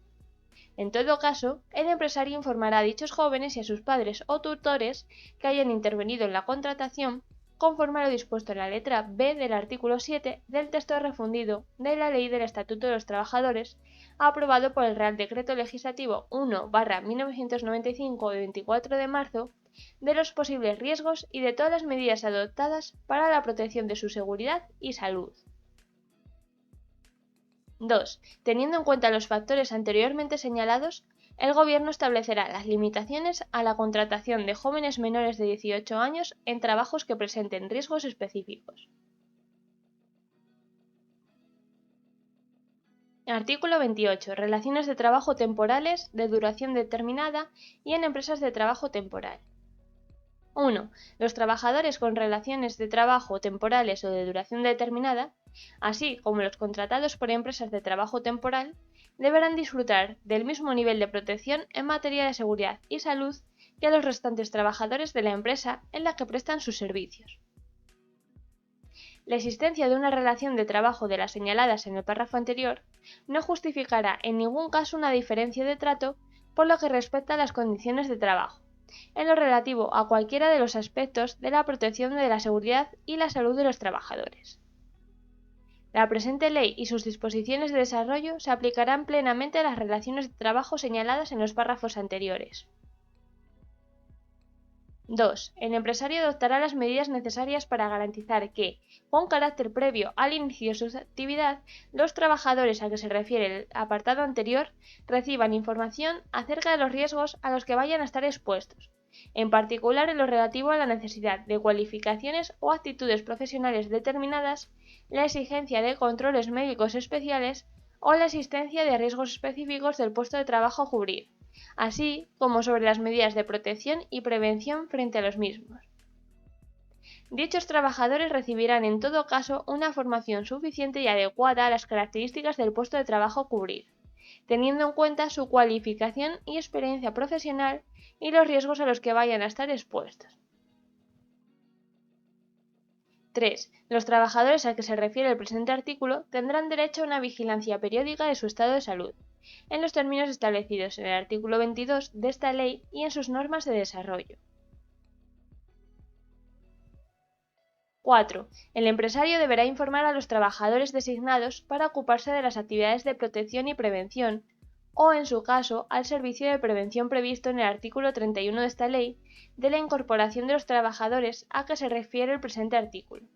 En todo caso, el empresario informará a dichos jóvenes y a sus padres o tutores que hayan intervenido en la contratación conforme a lo dispuesto en la letra B del artículo 7 del texto refundido de la Ley del Estatuto de los Trabajadores, aprobado por el Real Decreto Legislativo 1/1995 de 24 de marzo, de los posibles riesgos y de todas las medidas adoptadas para la protección de su seguridad y salud. 2. Teniendo en cuenta los factores anteriormente señalados, el Gobierno establecerá las limitaciones a la contratación de jóvenes menores de 18 años en trabajos que presenten riesgos específicos. Artículo 28. Relaciones de trabajo temporales de duración determinada y en empresas de trabajo temporal. 1. Los trabajadores con relaciones de trabajo temporales o de duración determinada, así como los contratados por empresas de trabajo temporal, deberán disfrutar del mismo nivel de protección en materia de seguridad y salud que los restantes trabajadores de la empresa en la que prestan sus servicios. La existencia de una relación de trabajo de las señaladas en el párrafo anterior no justificará en ningún caso una diferencia de trato por lo que respecta a las condiciones de trabajo, en lo relativo a cualquiera de los aspectos de la protección de la seguridad y la salud de los trabajadores. La presente ley y sus disposiciones de desarrollo se aplicarán plenamente a las relaciones de trabajo señaladas en los párrafos anteriores. 2. El empresario adoptará las medidas necesarias para garantizar que, con carácter previo al inicio de su actividad, los trabajadores a que se refiere el apartado anterior reciban información acerca de los riesgos a los que vayan a estar expuestos, en particular en lo relativo a la necesidad de cualificaciones o actitudes profesionales determinadas, la exigencia de controles médicos especiales o la existencia de riesgos específicos del puesto de trabajo a cubrir, así como sobre las medidas de protección y prevención frente a los mismos. Dichos trabajadores recibirán en todo caso una formación suficiente y adecuada a las características del puesto de trabajo a cubrir, teniendo en cuenta su cualificación y experiencia profesional y los riesgos a los que vayan a estar expuestos. 3. Los trabajadores a que se refiere el presente artículo tendrán derecho a una vigilancia periódica de su estado de salud, en los términos establecidos en el artículo 22 de esta ley y en sus normas de desarrollo. 4. El empresario deberá informar a los trabajadores designados para ocuparse de las actividades de protección y prevención, o, en su caso, al servicio de prevención previsto en el artículo 31 de esta ley, de la incorporación de los trabajadores a que se refiere el presente artículo,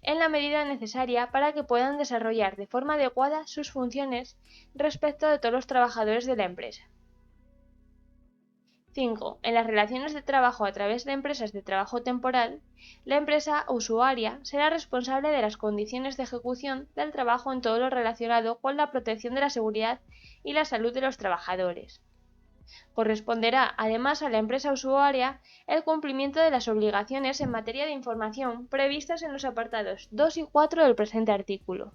en la medida necesaria para que puedan desarrollar de forma adecuada sus funciones respecto de todos los trabajadores de la empresa. 5. En las relaciones de trabajo a través de empresas de trabajo temporal, la empresa usuaria será responsable de las condiciones de ejecución del trabajo en todo lo relacionado con la protección de la seguridad y la salud de los trabajadores. Corresponderá además a la empresa usuaria el cumplimiento de las obligaciones en materia de información previstas en los apartados 2 y 4 del presente artículo.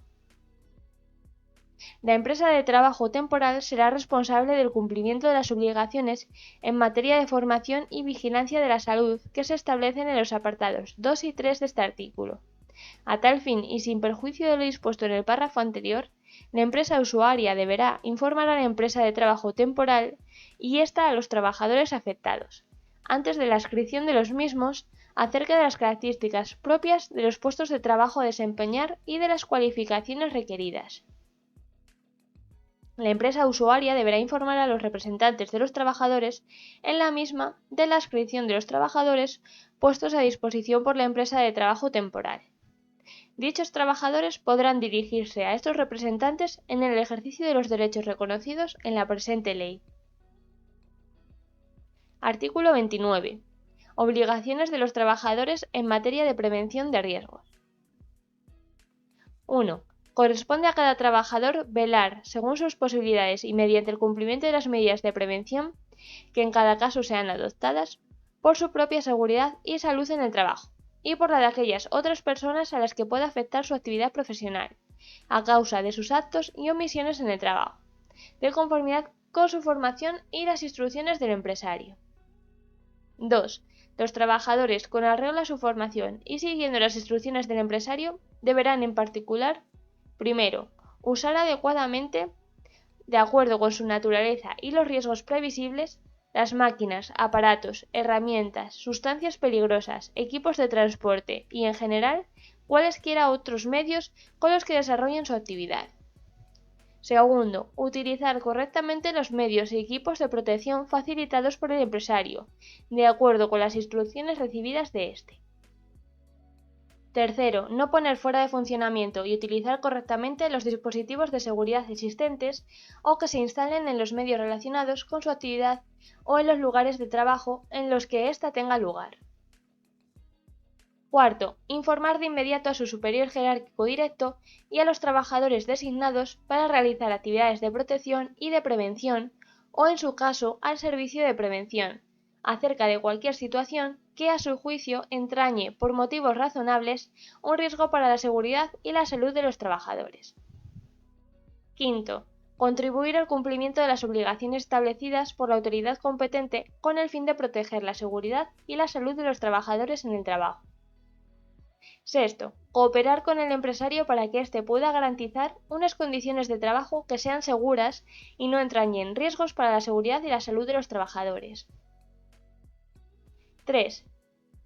La empresa de trabajo temporal será responsable del cumplimiento de las obligaciones en materia de formación y vigilancia de la salud que se establecen en los apartados 2 y 3 de este artículo. A tal fin y sin perjuicio de lo dispuesto en el párrafo anterior, la empresa usuaria deberá informar a la empresa de trabajo temporal y ésta a los trabajadores afectados, antes de la adscripción de los mismos, acerca de las características propias de los puestos de trabajo a desempeñar y de las cualificaciones requeridas. La empresa usuaria deberá informar a los representantes de los trabajadores en la misma de la adscripción de los trabajadores puestos a disposición por la empresa de trabajo temporal. Dichos trabajadores podrán dirigirse a estos representantes en el ejercicio de los derechos reconocidos en la presente ley. Artículo 29. Obligaciones de los trabajadores en materia de prevención de riesgos. 1. Corresponde a cada trabajador velar, según sus posibilidades y mediante el cumplimiento de las medidas de prevención que en cada caso sean adoptadas, por su propia seguridad y salud en el trabajo, y por la de aquellas otras personas a las que pueda afectar su actividad profesional, a causa de sus actos y omisiones en el trabajo, de conformidad con su formación y las instrucciones del empresario. 2. Los trabajadores, con arreglo a su formación y siguiendo las instrucciones del empresario, deberán en particular: primero, usar adecuadamente, de acuerdo con su naturaleza y los riesgos previsibles, las máquinas, aparatos, herramientas, sustancias peligrosas, equipos de transporte y, en general, cualesquiera otros medios con los que desarrollen su actividad. Segundo, utilizar correctamente los medios y equipos de protección facilitados por el empresario, de acuerdo con las instrucciones recibidas de éste. Tercero, no poner fuera de funcionamiento y utilizar correctamente los dispositivos de seguridad existentes o que se instalen en los medios relacionados con su actividad o en los lugares de trabajo en los que ésta tenga lugar. Cuarto, informar de inmediato a su superior jerárquico directo y a los trabajadores designados para realizar actividades de protección y de prevención o, en su caso, al servicio de prevención, acerca de cualquier situación que a su juicio entrañe, por motivos razonables, un riesgo para la seguridad y la salud de los trabajadores. Quinto, contribuir al cumplimiento de las obligaciones establecidas por la autoridad competente con el fin de proteger la seguridad y la salud de los trabajadores en el trabajo. Sexto, cooperar con el empresario para que éste pueda garantizar unas condiciones de trabajo que sean seguras y no entrañen riesgos para la seguridad y la salud de los trabajadores. 3.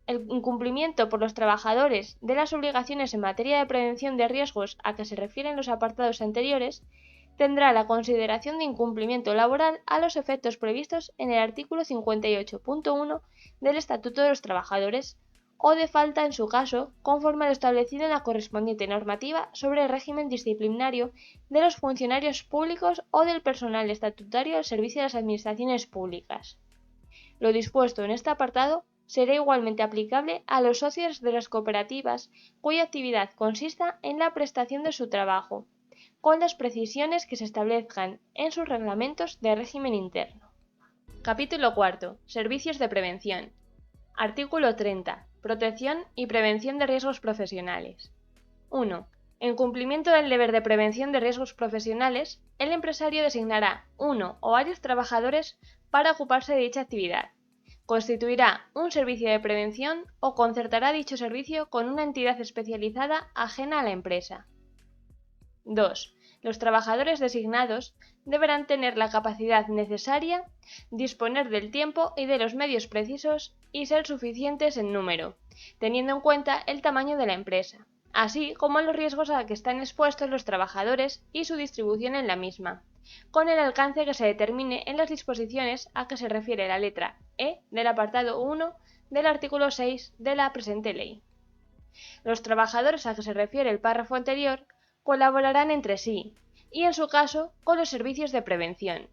El incumplimiento por los trabajadores de las obligaciones en materia de prevención de riesgos a que se refieren los apartados anteriores tendrá la consideración de incumplimiento laboral a los efectos previstos en el artículo 58.1 del Estatuto de los Trabajadores o de falta en su caso, conforme a lo establecido en la correspondiente normativa sobre el régimen disciplinario de los funcionarios públicos o del personal estatutario al servicio de las administraciones públicas. Lo dispuesto en este apartado será igualmente aplicable a los socios de las cooperativas cuya actividad consista en la prestación de su trabajo, con las precisiones que se establezcan en sus reglamentos de régimen interno. Capítulo 4. Servicios de prevención. Artículo 30. Protección y prevención de riesgos profesionales. 1. En cumplimiento del deber de prevención de riesgos profesionales, el empresario designará uno o varios trabajadores para ocuparse de dicha actividad. Constituirá un servicio de prevención o concertará dicho servicio con una entidad especializada ajena a la empresa. 2. Los trabajadores designados deberán tener la capacidad necesaria, disponer del tiempo y de los medios precisos y ser suficientes en número, teniendo en cuenta el tamaño de la empresa, así como los riesgos a que están expuestos los trabajadores y su distribución en la misma, con el alcance que se determine en las disposiciones a que se refiere la letra E del apartado 1 del artículo 6 de la presente ley. Los trabajadores a que se refiere el párrafo anterior colaborarán entre sí y, en su caso, con los servicios de prevención.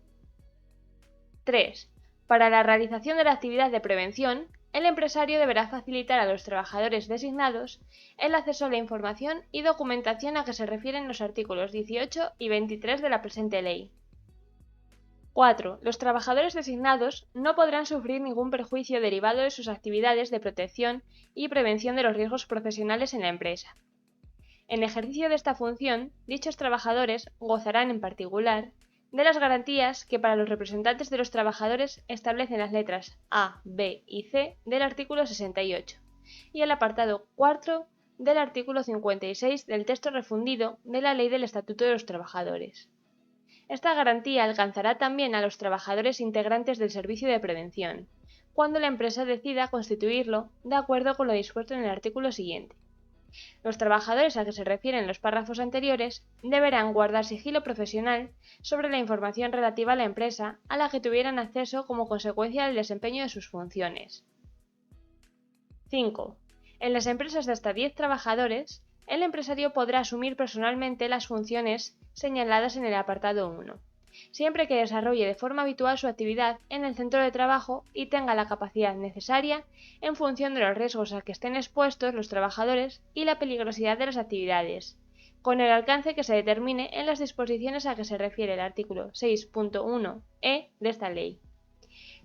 3. Para la realización de la actividad de prevención, el empresario deberá facilitar a los trabajadores designados el acceso a la información y documentación a que se refieren los artículos 18 y 23 de la presente ley. 4. Los trabajadores designados no podrán sufrir ningún perjuicio derivado de sus actividades de protección y prevención de los riesgos profesionales en la empresa. En ejercicio de esta función, dichos trabajadores gozarán en particular de las garantías que para los representantes de los trabajadores establecen las letras A, B y C del artículo 68 y el apartado 4 del artículo 56 del texto refundido de la Ley del Estatuto de los Trabajadores. Esta garantía alcanzará también a los trabajadores integrantes del servicio de prevención, cuando la empresa decida constituirlo de acuerdo con lo dispuesto en el artículo siguiente. Los trabajadores a que se refieren los párrafos anteriores deberán guardar sigilo profesional sobre la información relativa a la empresa a la que tuvieran acceso como consecuencia del desempeño de sus funciones. 5. En las empresas de hasta 10 trabajadores, el empresario podrá asumir personalmente las funciones señaladas en el apartado 1, siempre que desarrolle de forma habitual su actividad en el centro de trabajo y tenga la capacidad necesaria en función de los riesgos a que estén expuestos los trabajadores y la peligrosidad de las actividades, con el alcance que se determine en las disposiciones a que se refiere el artículo 6.1e de esta ley.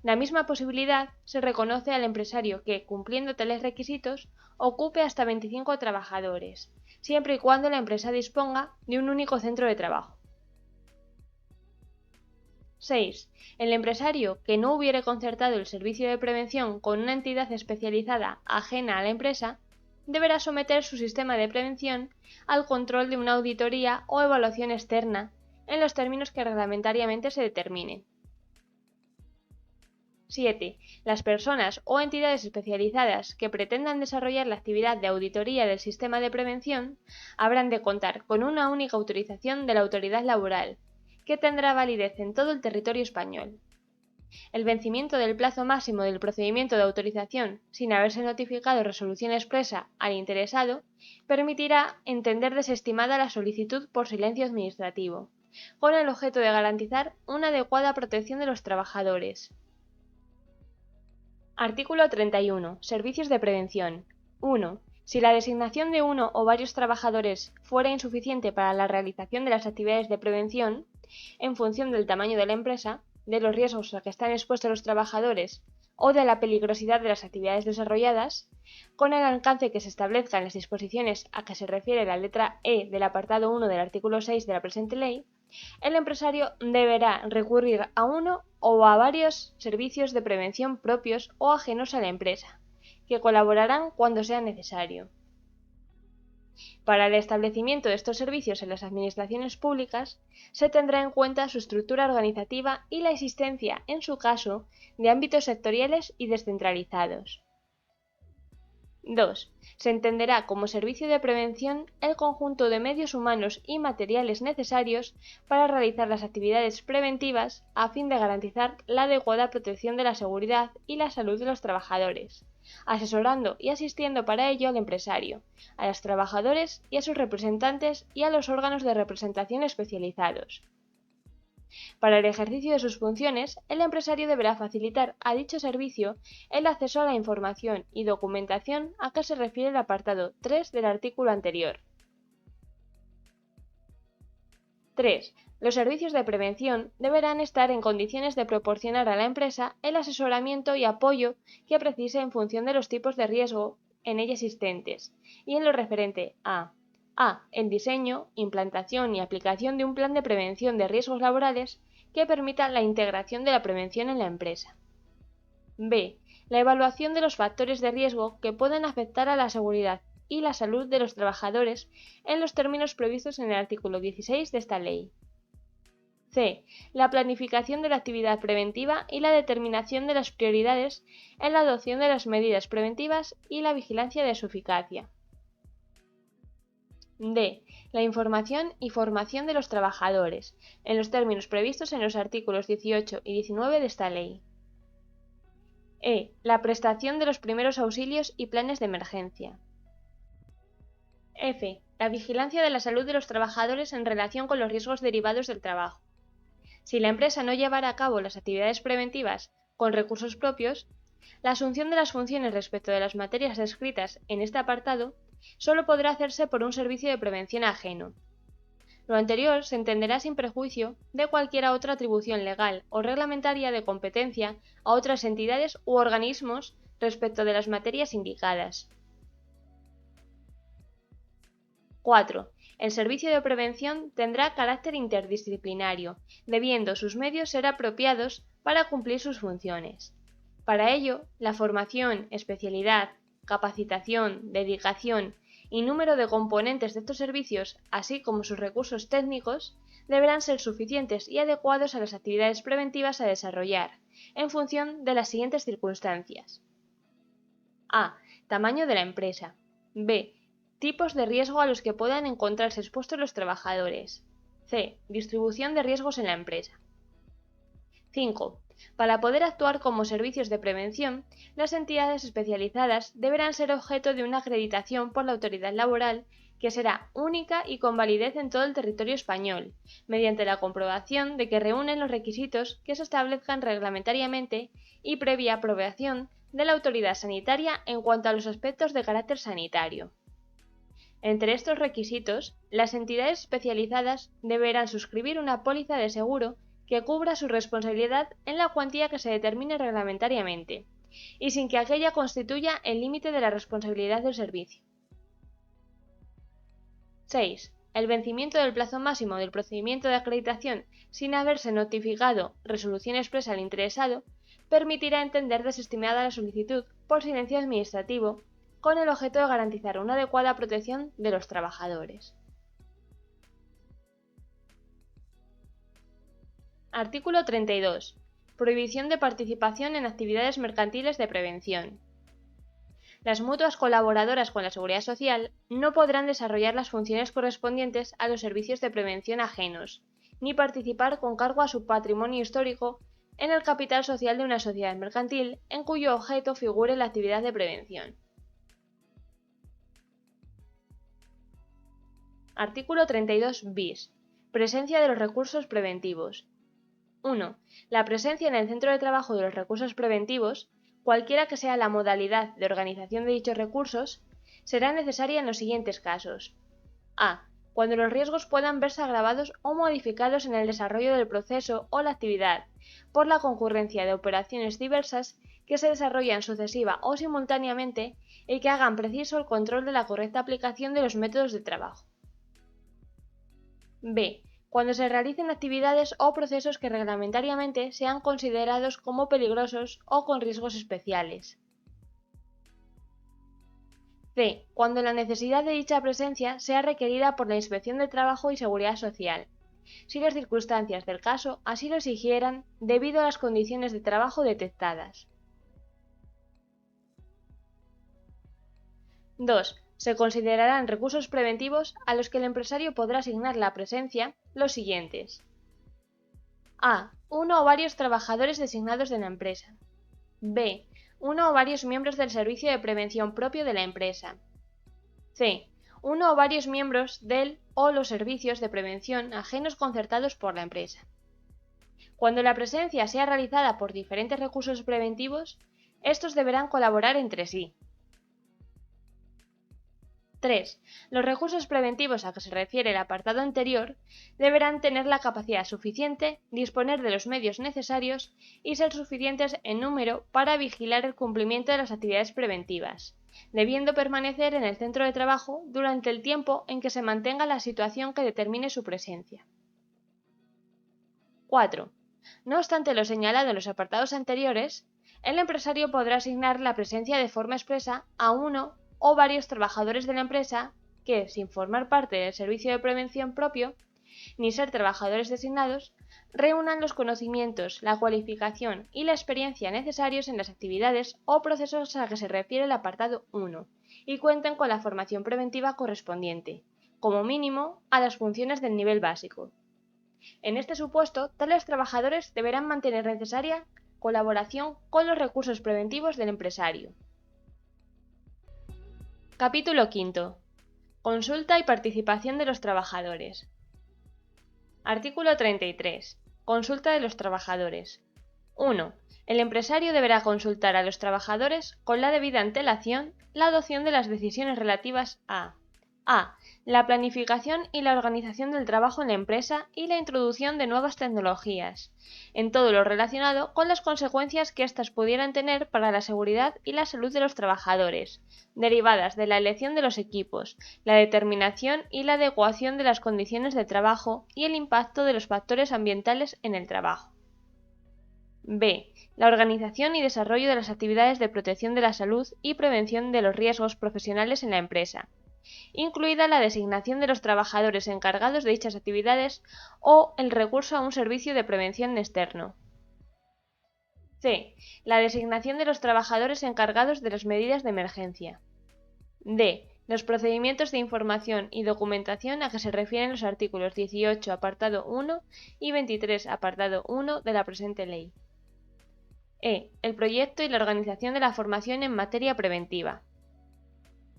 La misma posibilidad se reconoce al empresario que, cumpliendo tales requisitos, ocupe hasta 25 trabajadores, siempre y cuando la empresa disponga de un único centro de trabajo. 6. El empresario que no hubiere concertado el servicio de prevención con una entidad especializada ajena a la empresa deberá someter su sistema de prevención al control de una auditoría o evaluación externa en los términos que reglamentariamente se determinen. 7. Las personas o entidades especializadas que pretendan desarrollar la actividad de auditoría del sistema de prevención habrán de contar con una única autorización de la autoridad laboral, que tendrá validez en todo el territorio español. El vencimiento del plazo máximo del procedimiento de autorización sin haberse notificado resolución expresa al interesado permitirá entender desestimada la solicitud por silencio administrativo, con el objeto de garantizar una adecuada protección de los trabajadores. Artículo 31. Servicios de prevención. 1. Si la designación de uno o varios trabajadores fuera insuficiente para la realización de las actividades de prevención, en función del tamaño de la empresa, de los riesgos a que están expuestos los trabajadores o de la peligrosidad de las actividades desarrolladas, con el alcance que se establezca en las disposiciones a que se refiere la letra E del apartado 1 del artículo 6 de la presente ley, el empresario deberá recurrir a uno o a varios servicios de prevención propios o ajenos a la empresa, que colaborarán cuando sea necesario. Para el establecimiento de estos servicios en las administraciones públicas, se tendrá en cuenta su estructura organizativa y la existencia, en su caso, de ámbitos sectoriales y descentralizados. 2. Se entenderá como servicio de prevención el conjunto de medios humanos y materiales necesarios para realizar las actividades preventivas a fin de garantizar la adecuada protección de la seguridad y la salud de los trabajadores, asesorando y asistiendo para ello al empresario, a los trabajadores y a sus representantes y a los órganos de representación especializados. Para el ejercicio de sus funciones, el empresario deberá facilitar a dicho servicio el acceso a la información y documentación a que se refiere el apartado 3 del artículo anterior. 3. Los servicios de prevención deberán estar en condiciones de proporcionar a la empresa el asesoramiento y apoyo que precise en función de los tipos de riesgo en ella existentes y en lo referente a el diseño, implantación y aplicación de un plan de prevención de riesgos laborales que permita la integración de la prevención en la empresa. B. La evaluación de los factores de riesgo que puedan afectar a la seguridad y la salud de los trabajadores en los términos previstos en el artículo 16 de esta ley. C. La planificación de la actividad preventiva y la determinación de las prioridades en la adopción de las medidas preventivas y la vigilancia de su eficacia. D. La información y formación de los trabajadores, en los términos previstos en los artículos 18 y 19 de esta ley. E. La prestación de los primeros auxilios y planes de emergencia. F. La vigilancia de la salud de los trabajadores en relación con los riesgos derivados del trabajo. Si la empresa no llevara a cabo las actividades preventivas con recursos propios, la asunción de las funciones respecto de las materias descritas en este apartado solo podrá hacerse por un servicio de prevención ajeno. Lo anterior se entenderá sin perjuicio de cualquier otra atribución legal o reglamentaria de competencia a otras entidades u organismos respecto de las materias indicadas. 4. El servicio de prevención tendrá carácter interdisciplinario, debiendo sus medios ser apropiados para cumplir sus funciones. Para ello, la formación, especialidad, capacitación, dedicación y número de componentes de estos servicios, así como sus recursos técnicos, deberán ser suficientes y adecuados a las actividades preventivas a desarrollar, en función de las siguientes circunstancias. A. Tamaño de la empresa. B. Tipos de riesgo a los que puedan encontrarse expuestos los trabajadores. C. Distribución de riesgos en la empresa. 5. Para poder actuar como servicios de prevención, las entidades especializadas deberán ser objeto de una acreditación por la autoridad laboral que será única y con validez en todo el territorio español, mediante la comprobación de que reúnen los requisitos que se establezcan reglamentariamente y previa aprobación de la autoridad sanitaria en cuanto a los aspectos de carácter sanitario. Entre estos requisitos, las entidades especializadas deberán suscribir una póliza de seguro que cubra su responsabilidad en la cuantía que se determine reglamentariamente, y sin que aquella constituya el límite de la responsabilidad del servicio. 6. El vencimiento del plazo máximo del procedimiento de acreditación sin haberse notificado resolución expresa al interesado permitirá entender desestimada la solicitud por silencio administrativo con el objeto de garantizar una adecuada protección de los trabajadores. Artículo 32. Prohibición de participación en actividades mercantiles de prevención. Las mutuas colaboradoras con la Seguridad Social no podrán desarrollar las funciones correspondientes a los servicios de prevención ajenos, ni participar con cargo a su patrimonio histórico en el capital social de una sociedad mercantil en cuyo objeto figure la actividad de prevención. Artículo 32 bis. Presencia de los recursos preventivos. 1. La presencia en el centro de trabajo de los recursos preventivos, cualquiera que sea la modalidad de organización de dichos recursos, será necesaria en los siguientes casos. A. Cuando los riesgos puedan verse agravados o modificados en el desarrollo del proceso o la actividad por la concurrencia de operaciones diversas que se desarrollan sucesiva o simultáneamente y que hagan preciso el control de la correcta aplicación de los métodos de trabajo. B. Cuando se realicen actividades o procesos que reglamentariamente sean considerados como peligrosos o con riesgos especiales. C. Cuando la necesidad de dicha presencia sea requerida por la Inspección de Trabajo y Seguridad Social, si las circunstancias del caso así lo exigieran debido a las condiciones de trabajo detectadas. 2. Se considerarán recursos preventivos a los que el empresario podrá asignar la presencia los siguientes. A. Uno o varios trabajadores designados de la empresa. B. Uno o varios miembros del servicio de prevención propio de la empresa. C. Uno o varios miembros del o los servicios de prevención ajenos concertados por la empresa. Cuando la presencia sea realizada por diferentes recursos preventivos, estos deberán colaborar entre sí. 3. Los recursos preventivos a que se refiere el apartado anterior deberán tener la capacidad suficiente, disponer de los medios necesarios y ser suficientes en número para vigilar el cumplimiento de las actividades preventivas, debiendo permanecer en el centro de trabajo durante el tiempo en que se mantenga la situación que determine su presencia. 4. No obstante lo señalado en los apartados anteriores, el empresario podrá asignar la presencia de forma expresa a uno o varios trabajadores de la empresa que, sin formar parte del servicio de prevención propio, ni ser trabajadores designados, reúnan los conocimientos, la cualificación y la experiencia necesarios en las actividades o procesos a que se refiere el apartado 1 y cuenten con la formación preventiva correspondiente, como mínimo a las funciones del nivel básico. En este supuesto, tales trabajadores deberán mantener necesaria colaboración con los recursos preventivos del empresario. Capítulo V. Consulta y participación de los trabajadores. Artículo 33. Consulta de los trabajadores. 1. El empresario deberá consultar a los trabajadores con la debida antelación la adopción de las decisiones relativas a la planificación y la organización del trabajo en la empresa y la introducción de nuevas tecnologías, en todo lo relacionado con las consecuencias que éstas pudieran tener para la seguridad y la salud de los trabajadores, derivadas de la elección de los equipos, la determinación y la adecuación de las condiciones de trabajo y el impacto de los factores ambientales en el trabajo. B. La organización y desarrollo de las actividades de protección de la salud y prevención de los riesgos profesionales en la empresa, incluida la designación de los trabajadores encargados de dichas actividades o el recurso a un servicio de prevención externo. C. La designación de los trabajadores encargados de las medidas de emergencia. D. Los procedimientos de información y documentación a que se refieren los artículos 18 apartado 1 y 23 apartado 1 de la presente ley. E. El proyecto y la organización de la formación en materia preventiva.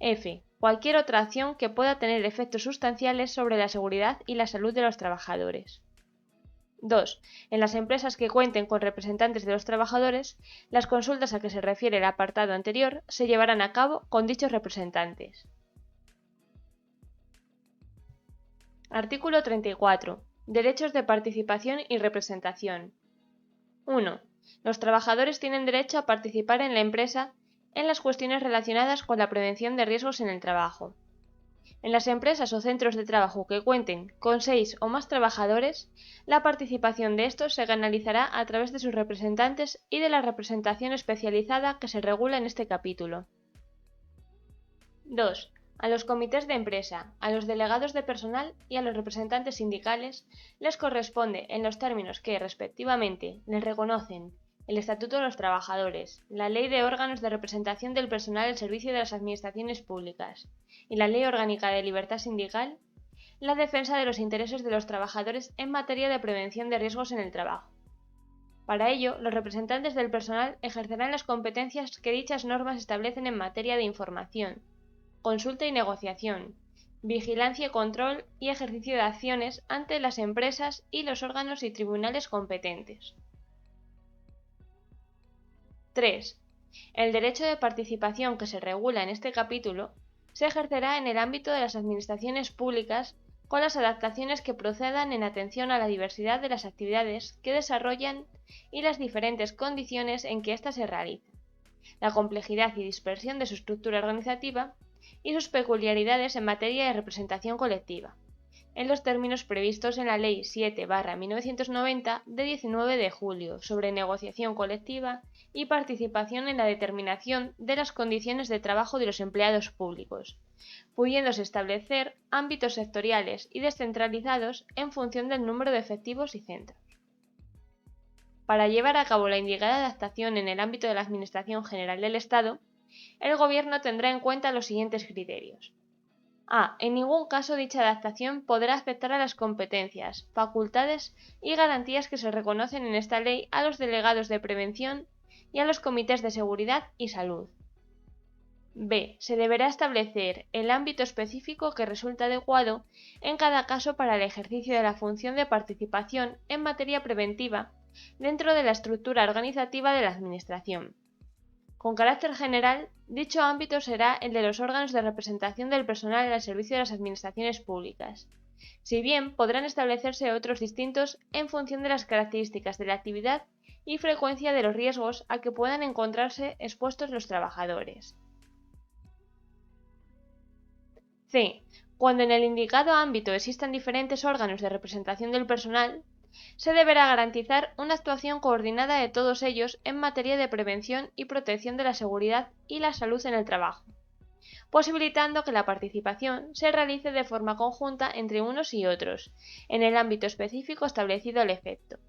F. Cualquier otra acción que pueda tener efectos sustanciales sobre la seguridad y la salud de los trabajadores. 2. En las empresas que cuenten con representantes de los trabajadores, las consultas a que se refiere el apartado anterior se llevarán a cabo con dichos representantes. Artículo 34. Derechos de participación y representación. 1. Los trabajadores tienen derecho a participar en la empresa en las cuestiones relacionadas con la prevención de riesgos en el trabajo. En las empresas o centros de trabajo que cuenten con 6 o más trabajadores, la participación de estos se canalizará a través de sus representantes y de la representación especializada que se regula en este capítulo. 2. A los comités de empresa, a los delegados de personal y a los representantes sindicales les corresponde, en los términos que, respectivamente, les reconocen el Estatuto de los Trabajadores, la Ley de órganos de representación del personal al servicio de las administraciones públicas y la Ley Orgánica de Libertad Sindical, la defensa de los intereses de los trabajadores en materia de prevención de riesgos en el trabajo. Para ello, los representantes del personal ejercerán las competencias que dichas normas establecen en materia de información, consulta y negociación, vigilancia y control y ejercicio de acciones ante las empresas y los órganos y tribunales competentes. 3. El derecho de participación que se regula en este capítulo se ejercerá en el ámbito de las administraciones públicas con las adaptaciones que procedan en atención a la diversidad de las actividades que desarrollan y las diferentes condiciones en que éstas se realizan, la complejidad y dispersión de su estructura organizativa y sus peculiaridades en materia de representación colectiva, en los términos previstos en la Ley 7/1990 de 19 de julio sobre negociación colectiva y participación en la determinación de las condiciones de trabajo de los empleados públicos, pudiéndose establecer ámbitos sectoriales y descentralizados en función del número de efectivos y centros. Para llevar a cabo la indicada adaptación en el ámbito de la Administración General del Estado, el Gobierno tendrá en cuenta los siguientes criterios. A. En ningún caso dicha adaptación podrá afectar a las competencias, facultades y garantías que se reconocen en esta ley a los delegados de prevención y a los comités de seguridad y salud. B. Se deberá establecer el ámbito específico que resulta adecuado en cada caso para el ejercicio de la función de participación en materia preventiva dentro de la estructura organizativa de la Administración. Con carácter general, dicho ámbito será el de los órganos de representación del personal al servicio de las administraciones públicas, si bien podrán establecerse otros distintos en función de las características de la actividad y frecuencia de los riesgos a que puedan encontrarse expuestos los trabajadores. C. Cuando en el indicado ámbito existan diferentes órganos de representación del personal, se deberá garantizar una actuación coordinada de todos ellos en materia de prevención y protección de la seguridad y la salud en el trabajo, posibilitando que la participación se realice de forma conjunta entre unos y otros, en el ámbito específico establecido al efecto.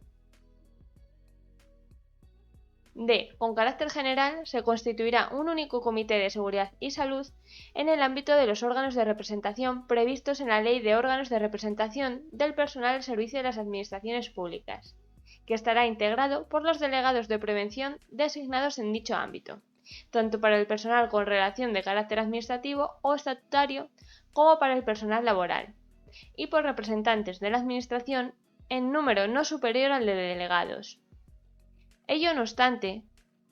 D. Con carácter general, se constituirá un único Comité de Seguridad y Salud en el ámbito de los órganos de representación previstos en la Ley de órganos de representación del personal al servicio de las administraciones públicas, que estará integrado por los delegados de prevención designados en dicho ámbito, tanto para el personal con relación de carácter administrativo o estatutario como para el personal laboral, y por representantes de la Administración en número no superior al de delegados. Ello no obstante,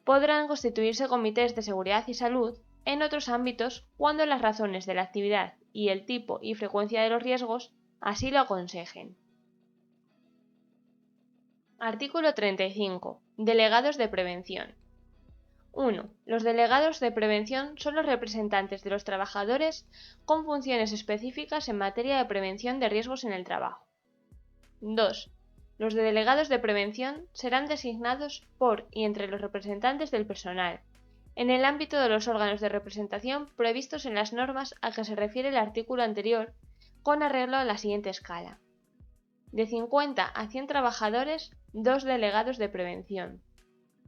podrán constituirse comités de seguridad y salud en otros ámbitos cuando las razones de la actividad y el tipo y frecuencia de los riesgos así lo aconsejen. Artículo 35. Delegados de prevención. 1. Los delegados de prevención son los representantes de los trabajadores con funciones específicas en materia de prevención de riesgos en el trabajo. 2. Los delegados de prevención serán designados por y entre los representantes del personal, en el ámbito de los órganos de representación previstos en las normas a que se refiere el artículo anterior, con arreglo a la siguiente escala. De 50 a 100 trabajadores, 2 delegados de prevención.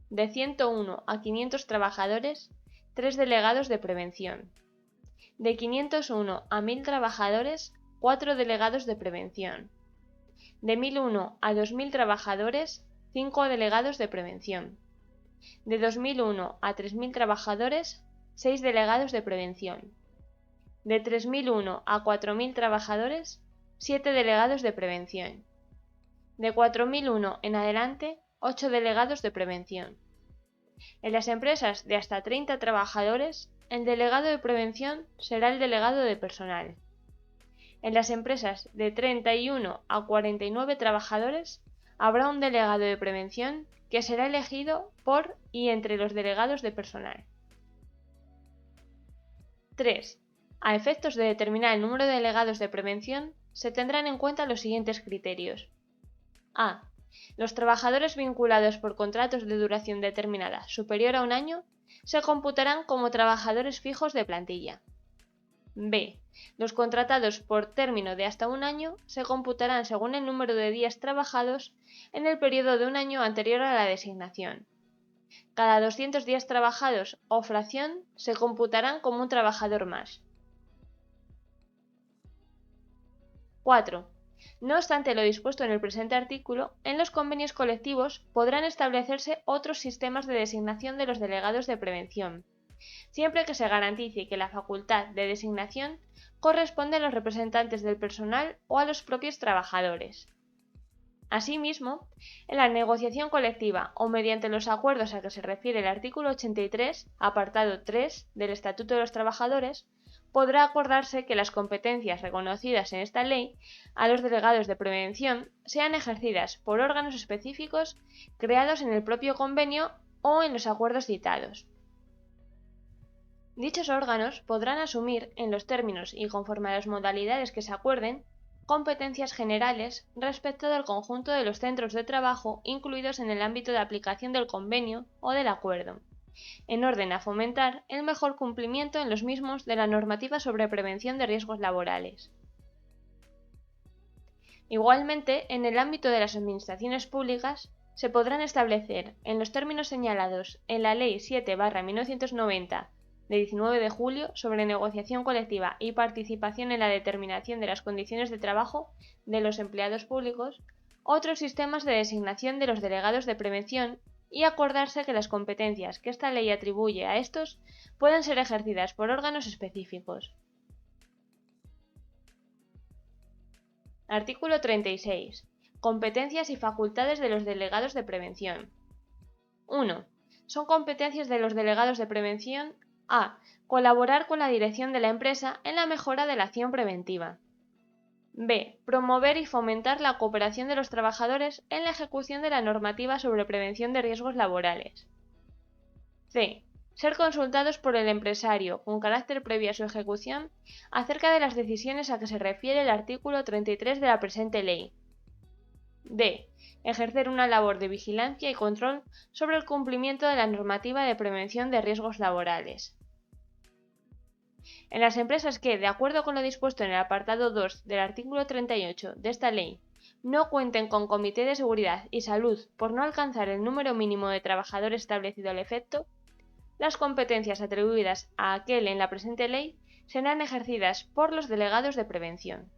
De 101 a 500 trabajadores, 3 delegados de prevención. De 501 a 1000 trabajadores, 4 delegados de prevención. De 1001 a 2000 trabajadores, 5 delegados de prevención. De 2001 a 3000 trabajadores, 6 delegados de prevención. De 3001 a 4000 trabajadores, 7 delegados de prevención. De 4001 en adelante, 8 delegados de prevención. En las empresas de hasta 30 trabajadores, el delegado de prevención será el delegado de personal. En las empresas de 31 a 49 trabajadores, habrá un delegado de prevención que será elegido por y entre los delegados de personal. 3. A efectos de determinar el número de delegados de prevención, se tendrán en cuenta los siguientes criterios. A. Los trabajadores vinculados por contratos de duración determinada superior a un año se computarán como trabajadores fijos de plantilla. B. Los contratados por término de hasta un año se computarán según el número de días trabajados en el periodo de un año anterior a la designación. Cada 200 días trabajados o fracción se computarán como un trabajador más. 4. No obstante lo dispuesto en el presente artículo, en los convenios colectivos podrán establecerse otros sistemas de designación de los delegados de prevención, siempre que se garantice que la facultad de designación corresponde a los representantes del personal o a los propios trabajadores. Asimismo, en la negociación colectiva o mediante los acuerdos a que se refiere el artículo 83, apartado 3 del Estatuto de los Trabajadores, podrá acordarse que las competencias reconocidas en esta ley a los delegados de prevención sean ejercidas por órganos específicos creados en el propio convenio o en los acuerdos citados. Dichos órganos podrán asumir, en los términos y conforme a las modalidades que se acuerden, competencias generales respecto del conjunto de los centros de trabajo incluidos en el ámbito de aplicación del convenio o del acuerdo, en orden a fomentar el mejor cumplimiento en los mismos de la normativa sobre prevención de riesgos laborales. Igualmente, en el ámbito de las administraciones públicas, se podrán establecer, en los términos señalados en la Ley 7/1990 de 19 de julio sobre negociación colectiva y participación en la determinación de las condiciones de trabajo de los empleados públicos, otros sistemas de designación de los delegados de prevención y acordarse que las competencias que esta ley atribuye a estos puedan ser ejercidas por órganos específicos. Artículo 36. Competencias y facultades de los delegados de prevención. 1. Son competencias de los delegados de prevención a. Colaborar con la dirección de la empresa en la mejora de la acción preventiva. B. Promover y fomentar la cooperación de los trabajadores en la ejecución de la normativa sobre prevención de riesgos laborales. C. Ser consultados por el empresario, con carácter previo a su ejecución, acerca de las decisiones a que se refiere el artículo 33 de la presente ley. D. Ejercer una labor de vigilancia y control sobre el cumplimiento de la normativa de prevención de riesgos laborales. En las empresas que, de acuerdo con lo dispuesto en el apartado 2 del artículo 38 de esta ley, no cuenten con comité de seguridad y salud por no alcanzar el número mínimo de trabajadores establecido al efecto, las competencias atribuidas a aquel en la presente ley serán ejercidas por los delegados de prevención.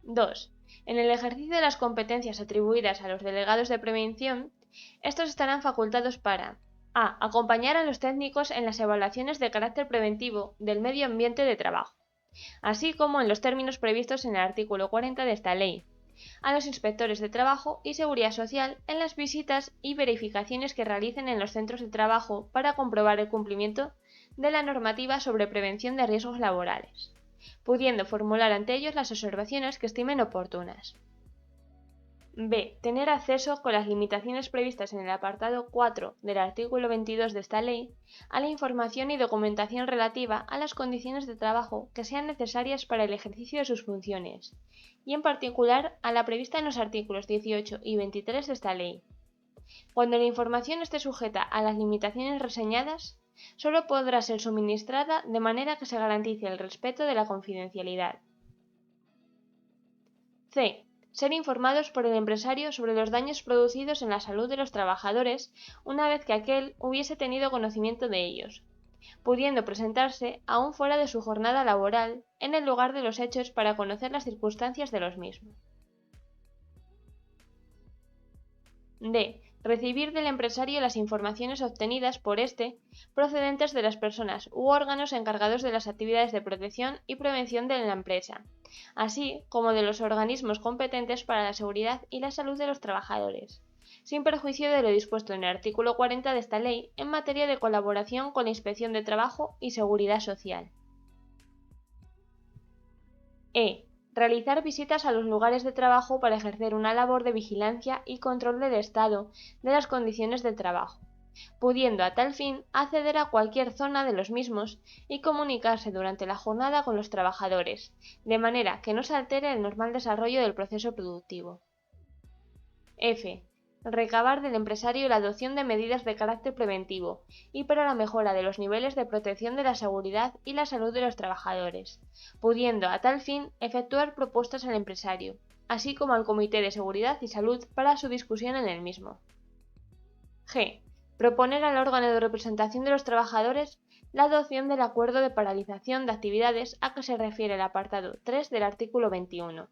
2. En el ejercicio de las competencias atribuidas a los delegados de prevención, estos estarán facultados para a. Acompañar a los técnicos en las evaluaciones de carácter preventivo del medio ambiente de trabajo, así como en los términos previstos en el artículo 40 de esta ley, a los inspectores de trabajo y seguridad social en las visitas y verificaciones que realicen en los centros de trabajo para comprobar el cumplimiento de la normativa sobre prevención de riesgos laborales, pudiendo formular ante ellos las observaciones que estimen oportunas. B. Tener acceso, con las limitaciones previstas en el apartado 4 del artículo 22 de esta ley, a la información y documentación relativa a las condiciones de trabajo que sean necesarias para el ejercicio de sus funciones, y en particular a la prevista en los artículos 18 y 23 de esta ley. Cuando la información esté sujeta a las limitaciones reseñadas, solo podrá ser suministrada de manera que se garantice el respeto de la confidencialidad. C. Ser informados por el empresario sobre los daños producidos en la salud de los trabajadores una vez que aquél hubiese tenido conocimiento de ellos, pudiendo presentarse aún fuera de su jornada laboral en el lugar de los hechos para conocer las circunstancias de los mismos. D. Recibir del empresario las informaciones obtenidas por éste procedentes de las personas u órganos encargados de las actividades de protección y prevención de la empresa, así como de los organismos competentes para la seguridad y la salud de los trabajadores, sin perjuicio de lo dispuesto en el artículo 40 de esta ley en materia de colaboración con la Inspección de Trabajo y Seguridad Social. E. Realizar visitas a los lugares de trabajo para ejercer una labor de vigilancia y control del estado de las condiciones de trabajo, pudiendo a tal fin acceder a cualquier zona de los mismos y comunicarse durante la jornada con los trabajadores, de manera que no se altere el normal desarrollo del proceso productivo. F. Recabar del empresario la adopción de medidas de carácter preventivo y para la mejora de los niveles de protección de la seguridad y la salud de los trabajadores, pudiendo a tal fin efectuar propuestas al empresario, así como al Comité de Seguridad y Salud para su discusión en el mismo. G. proponer al órgano de representación de los trabajadores la adopción del acuerdo de paralización de actividades a que se refiere el apartado 3 del artículo 21.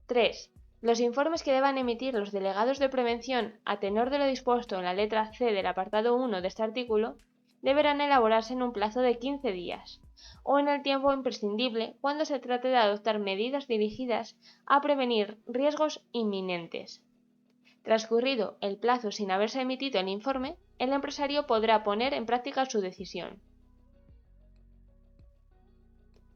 3. Los informes que deban emitir los delegados de prevención a tenor de lo dispuesto en la letra C del apartado 1 de este artículo deberán elaborarse en un plazo de 15 días, o en el tiempo imprescindible cuando se trate de adoptar medidas dirigidas a prevenir riesgos inminentes. Transcurrido el plazo sin haberse emitido el informe, el empresario podrá poner en práctica su decisión.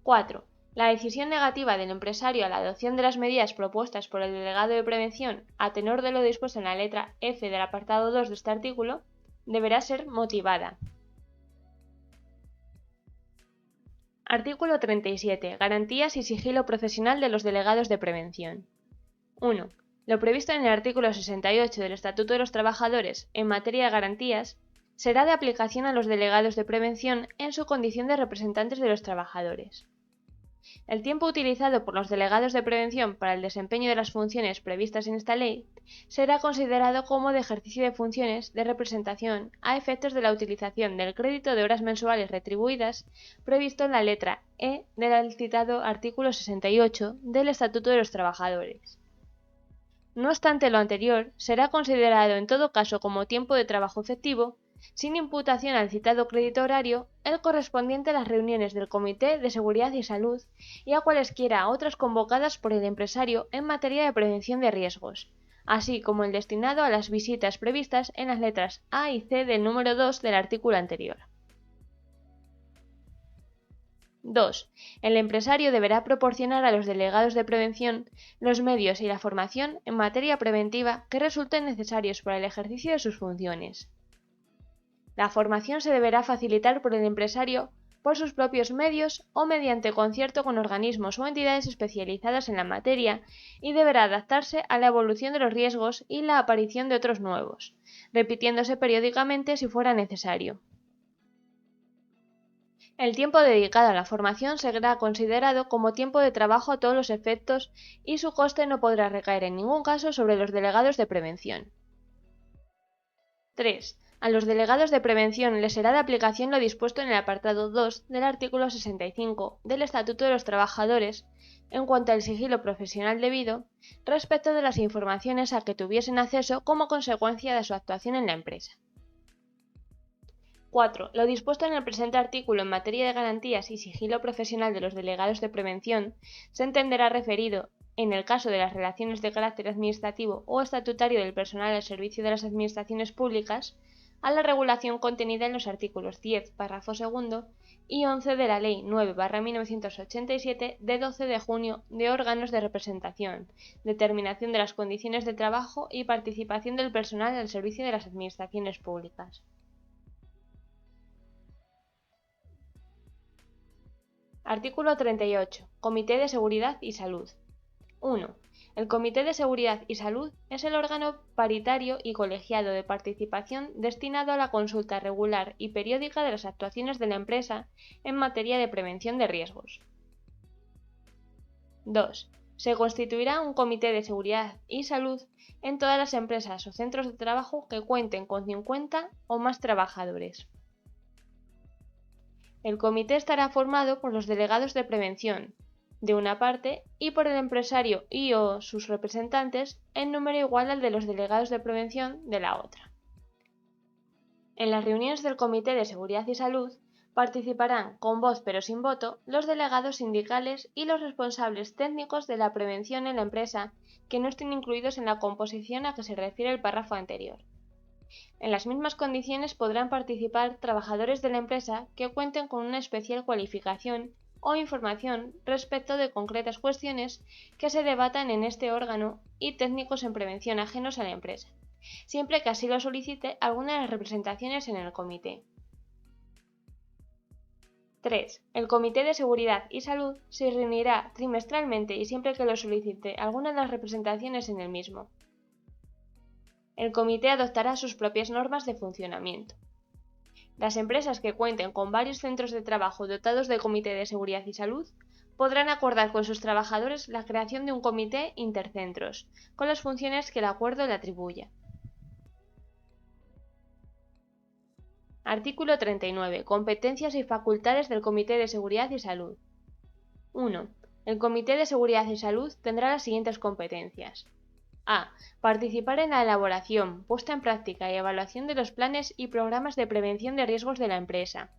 4. La decisión negativa del empresario a la adopción de las medidas propuestas por el delegado de prevención a tenor de lo dispuesto en la letra F del apartado 2 de este artículo deberá ser motivada. Artículo 37. Garantías y sigilo profesional de los delegados de prevención. 1. Lo previsto en el artículo 68 del Estatuto de los Trabajadores en materia de garantías será de aplicación a los delegados de prevención en su condición de representantes de los trabajadores. El tiempo utilizado por los delegados de prevención para el desempeño de las funciones previstas en esta ley será considerado como de ejercicio de funciones de representación a efectos de la utilización del crédito de horas mensuales retribuidas previsto en la letra E del citado artículo 68 del Estatuto de los Trabajadores. No obstante lo anterior, será considerado en todo caso como tiempo de trabajo efectivo, sin imputación al citado crédito horario, el correspondiente a las reuniones del Comité de Seguridad y Salud y a cualesquiera otras convocadas por el empresario en materia de prevención de riesgos, así como el destinado a las visitas previstas en las letras A y C del número 2 del artículo anterior. 2. El empresario deberá proporcionar a los delegados de prevención los medios y la formación en materia preventiva que resulten necesarios para el ejercicio de sus funciones. La formación se deberá facilitar por el empresario por sus propios medios o mediante concierto con organismos o entidades especializadas en la materia y deberá adaptarse a la evolución de los riesgos y la aparición de otros nuevos, repitiéndose periódicamente si fuera necesario. El tiempo dedicado a la formación será considerado como tiempo de trabajo a todos los efectos y su coste no podrá recaer en ningún caso sobre los delegados de prevención. 3. A los delegados de prevención les será de aplicación lo dispuesto en el apartado 2 del artículo 65 del Estatuto de los Trabajadores en cuanto al sigilo profesional debido respecto de las informaciones a que tuviesen acceso como consecuencia de su actuación en la empresa. 4. Lo dispuesto en el presente artículo en materia de garantías y sigilo profesional de los delegados de prevención se entenderá referido, en el caso de las relaciones de carácter administrativo o estatutario del personal al servicio de las administraciones públicas, a la regulación contenida en los artículos 10, párrafo segundo, y 11 de la Ley 9/1987 de 12 de junio de órganos de representación, determinación de las condiciones de trabajo y participación del personal al servicio de las administraciones públicas. Artículo 38. Comité de Seguridad y Salud. 1. El Comité de Seguridad y Salud es el órgano paritario y colegiado de participación destinado a la consulta regular y periódica de las actuaciones de la empresa en materia de prevención de riesgos. 2. Se constituirá un Comité de Seguridad y Salud en todas las empresas o centros de trabajo que cuenten con 50 o más trabajadores. El comité estará formado por los delegados de prevención, de una parte, y por el empresario y o sus representantes en número igual al de los delegados de prevención de la otra. En las reuniones del Comité de Seguridad y Salud participarán, con voz pero sin voto, los delegados sindicales y los responsables técnicos de la prevención en la empresa que no estén incluidos en la composición a que se refiere el párrafo anterior. En las mismas condiciones podrán participar trabajadores de la empresa que cuenten con una especial cualificación o información respecto de concretas cuestiones que se debatan en este órgano y técnicos en prevención ajenos a la empresa, siempre que así lo solicite alguna de las representaciones en el comité. 3. El Comité de Seguridad y Salud se reunirá trimestralmente y siempre que lo solicite alguna de las representaciones en el mismo. El comité adoptará sus propias normas de funcionamiento. Las empresas que cuenten con varios centros de trabajo dotados de comité de seguridad y salud podrán acordar con sus trabajadores la creación de un comité intercentros, con las funciones que el acuerdo le atribuya. Artículo 39. Competencias y facultades del Comité de Seguridad y Salud. 1. El Comité de Seguridad y Salud tendrá las siguientes competencias. A. Participar en la elaboración, puesta en práctica y evaluación de los planes y programas de prevención de riesgos de la empresa.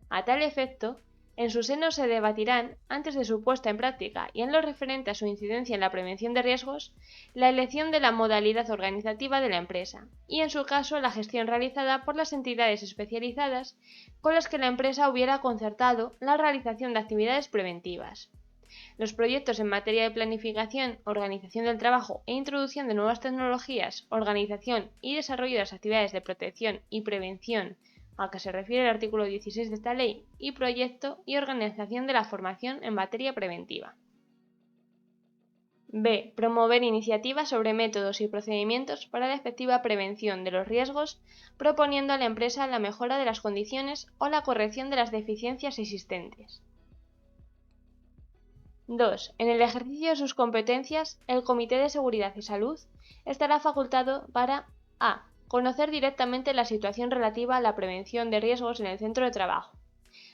A tal efecto, en su seno se debatirán, antes de su puesta en práctica y en lo referente a su incidencia en la prevención de riesgos, la elección de la modalidad organizativa de la empresa y, en su caso, la gestión realizada por las entidades especializadas con las que la empresa hubiera concertado la realización de actividades preventivas. Los proyectos en materia de planificación, organización del trabajo e introducción de nuevas tecnologías, organización y desarrollo de las actividades de protección y prevención a que se refiere el artículo 16 de esta ley, y proyecto y organización de la formación en materia preventiva. B. Promover iniciativas sobre métodos y procedimientos para la efectiva prevención de los riesgos, proponiendo a la empresa la mejora de las condiciones o la corrección de las deficiencias existentes. 2. En el ejercicio de sus competencias, el Comité de Seguridad y Salud estará facultado para a. Conocer directamente la situación relativa a la prevención de riesgos en el centro de trabajo,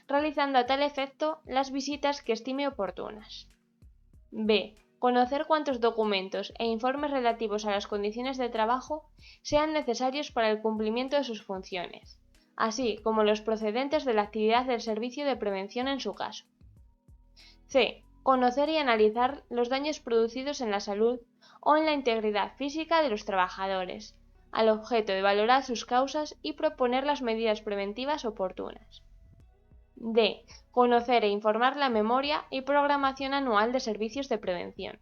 realizando a tal efecto las visitas que estime oportunas. B. Conocer cuántos documentos e informes relativos a las condiciones de trabajo sean necesarios para el cumplimiento de sus funciones, así como los procedentes de la actividad del servicio de prevención en su caso. C. Conocer y analizar los daños producidos en la salud o en la integridad física de los trabajadores, al objeto de valorar sus causas y proponer las medidas preventivas oportunas. D. Conocer e informar la memoria y programación anual de servicios de prevención.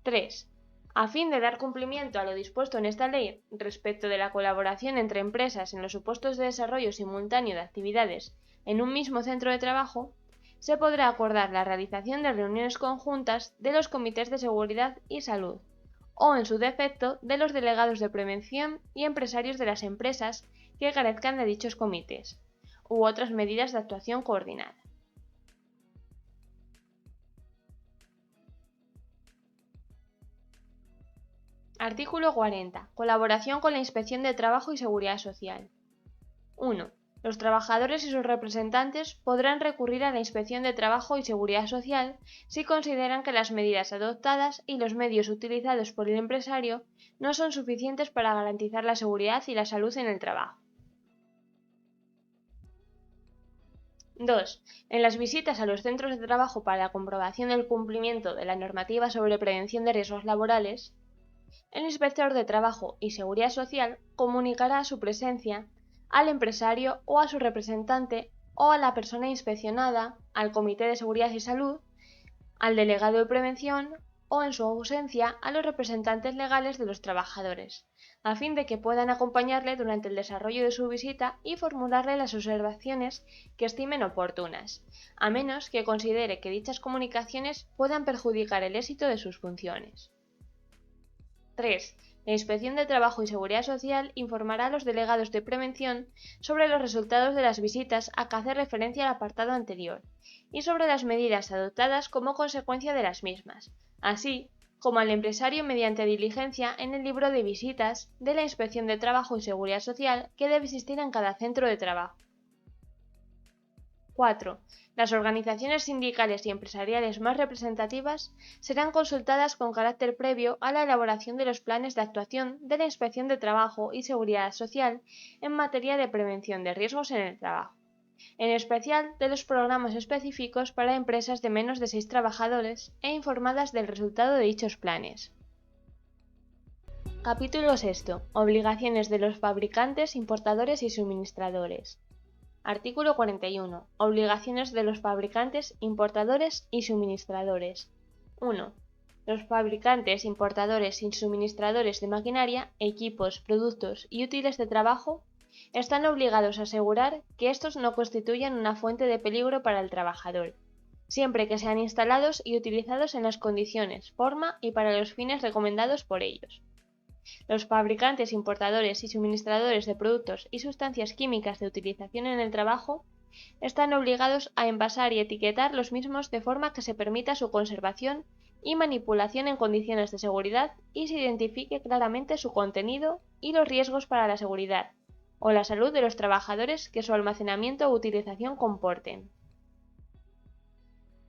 3. A fin de dar cumplimiento a lo dispuesto en esta ley respecto de la colaboración entre empresas en los supuestos de desarrollo simultáneo de actividades en un mismo centro de trabajo, se podrá acordar la realización de reuniones conjuntas de los comités de seguridad y salud, o en su defecto de los delegados de prevención y empresarios de las empresas que carezcan de dichos comités, u otras medidas de actuación coordinada. Artículo 40. Colaboración con la Inspección de Trabajo y Seguridad Social. 1. Los trabajadores y sus representantes podrán recurrir a la Inspección de Trabajo y Seguridad Social si consideran que las medidas adoptadas y los medios utilizados por el empresario no son suficientes para garantizar la seguridad y la salud en el trabajo. 2. En las visitas a los centros de trabajo para la comprobación del cumplimiento de la normativa sobre prevención de riesgos laborales, el inspector de Trabajo y Seguridad Social comunicará su presencia al empresario o a su representante o a la persona inspeccionada, al Comité de Seguridad y Salud, al delegado de prevención o, en su ausencia, a los representantes legales de los trabajadores, a fin de que puedan acompañarle durante el desarrollo de su visita y formularle las observaciones que estimen oportunas, a menos que considere que dichas comunicaciones puedan perjudicar el éxito de sus funciones. 3. La Inspección de Trabajo y Seguridad Social informará a los delegados de prevención sobre los resultados de las visitas a que hace referencia al apartado anterior y sobre las medidas adoptadas como consecuencia de las mismas, así como al empresario mediante diligencia en el libro de visitas de la Inspección de Trabajo y Seguridad Social que debe existir en cada centro de trabajo. 4. Las organizaciones sindicales y empresariales más representativas serán consultadas con carácter previo a la elaboración de los planes de actuación de la Inspección de Trabajo y Seguridad Social en materia de prevención de riesgos en el trabajo, en especial de los programas específicos para empresas de menos de 6 trabajadores e informadas del resultado de dichos planes. Capítulo 6. Obligaciones de los fabricantes, importadores y suministradores. Artículo 41. Obligaciones de los fabricantes, importadores y suministradores. 1. Los fabricantes, importadores y suministradores de maquinaria, equipos, productos y útiles de trabajo están obligados a asegurar que estos no constituyan una fuente de peligro para el trabajador, siempre que sean instalados y utilizados en las condiciones, forma y para los fines recomendados por ellos. Los fabricantes, importadores y suministradores de productos y sustancias químicas de utilización en el trabajo están obligados a envasar y etiquetar los mismos de forma que se permita su conservación y manipulación en condiciones de seguridad y se identifique claramente su contenido y los riesgos para la seguridad, o la salud de los trabajadores que su almacenamiento o utilización comporten.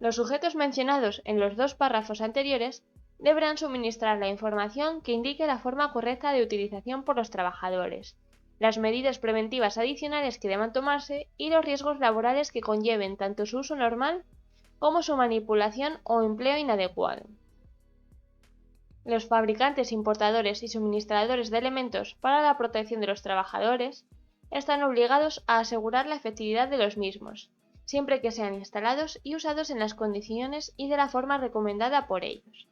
Los sujetos mencionados en los dos párrafos anteriores deberán suministrar la información que indique la forma correcta de utilización por los trabajadores, las medidas preventivas adicionales que deban tomarse y los riesgos laborales que conlleven tanto su uso normal como su manipulación o empleo inadecuado. Los fabricantes, importadores y suministradores de elementos para la protección de los trabajadores están obligados a asegurar la efectividad de los mismos, siempre que sean instalados y usados en las condiciones y de la forma recomendada por ellos.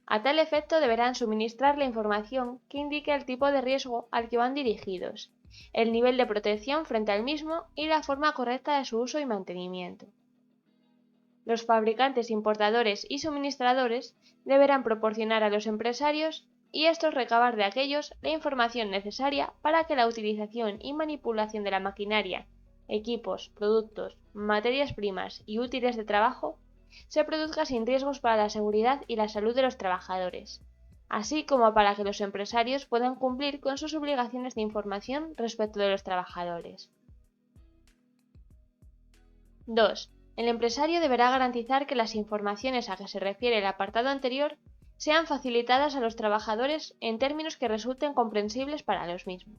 A tal efecto deberán suministrar la información que indique el tipo de riesgo al que van dirigidos, el nivel de protección frente al mismo y la forma correcta de su uso y mantenimiento. Los fabricantes, importadores y suministradores deberán proporcionar a los empresarios y estos recabar de aquellos la información necesaria para que la utilización y manipulación de la maquinaria, equipos, productos, materias primas y útiles de trabajo se produzca sin riesgos para la seguridad y la salud de los trabajadores, así como para que los empresarios puedan cumplir con sus obligaciones de información respecto de los trabajadores. 2. El empresario deberá garantizar que las informaciones a que se refiere el apartado anterior sean facilitadas a los trabajadores en términos que resulten comprensibles para los mismos.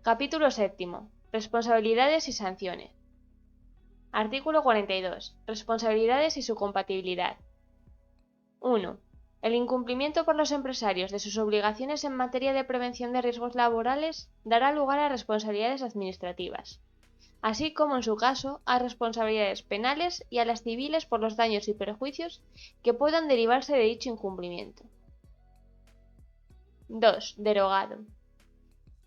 Capítulo 7. Responsabilidades y sanciones. Artículo 42. Responsabilidades y su compatibilidad. 1. El incumplimiento por los empresarios de sus obligaciones en materia de prevención de riesgos laborales dará lugar a responsabilidades administrativas, así como en su caso a responsabilidades penales y a las civiles por los daños y perjuicios que puedan derivarse de dicho incumplimiento. 2. Derogado.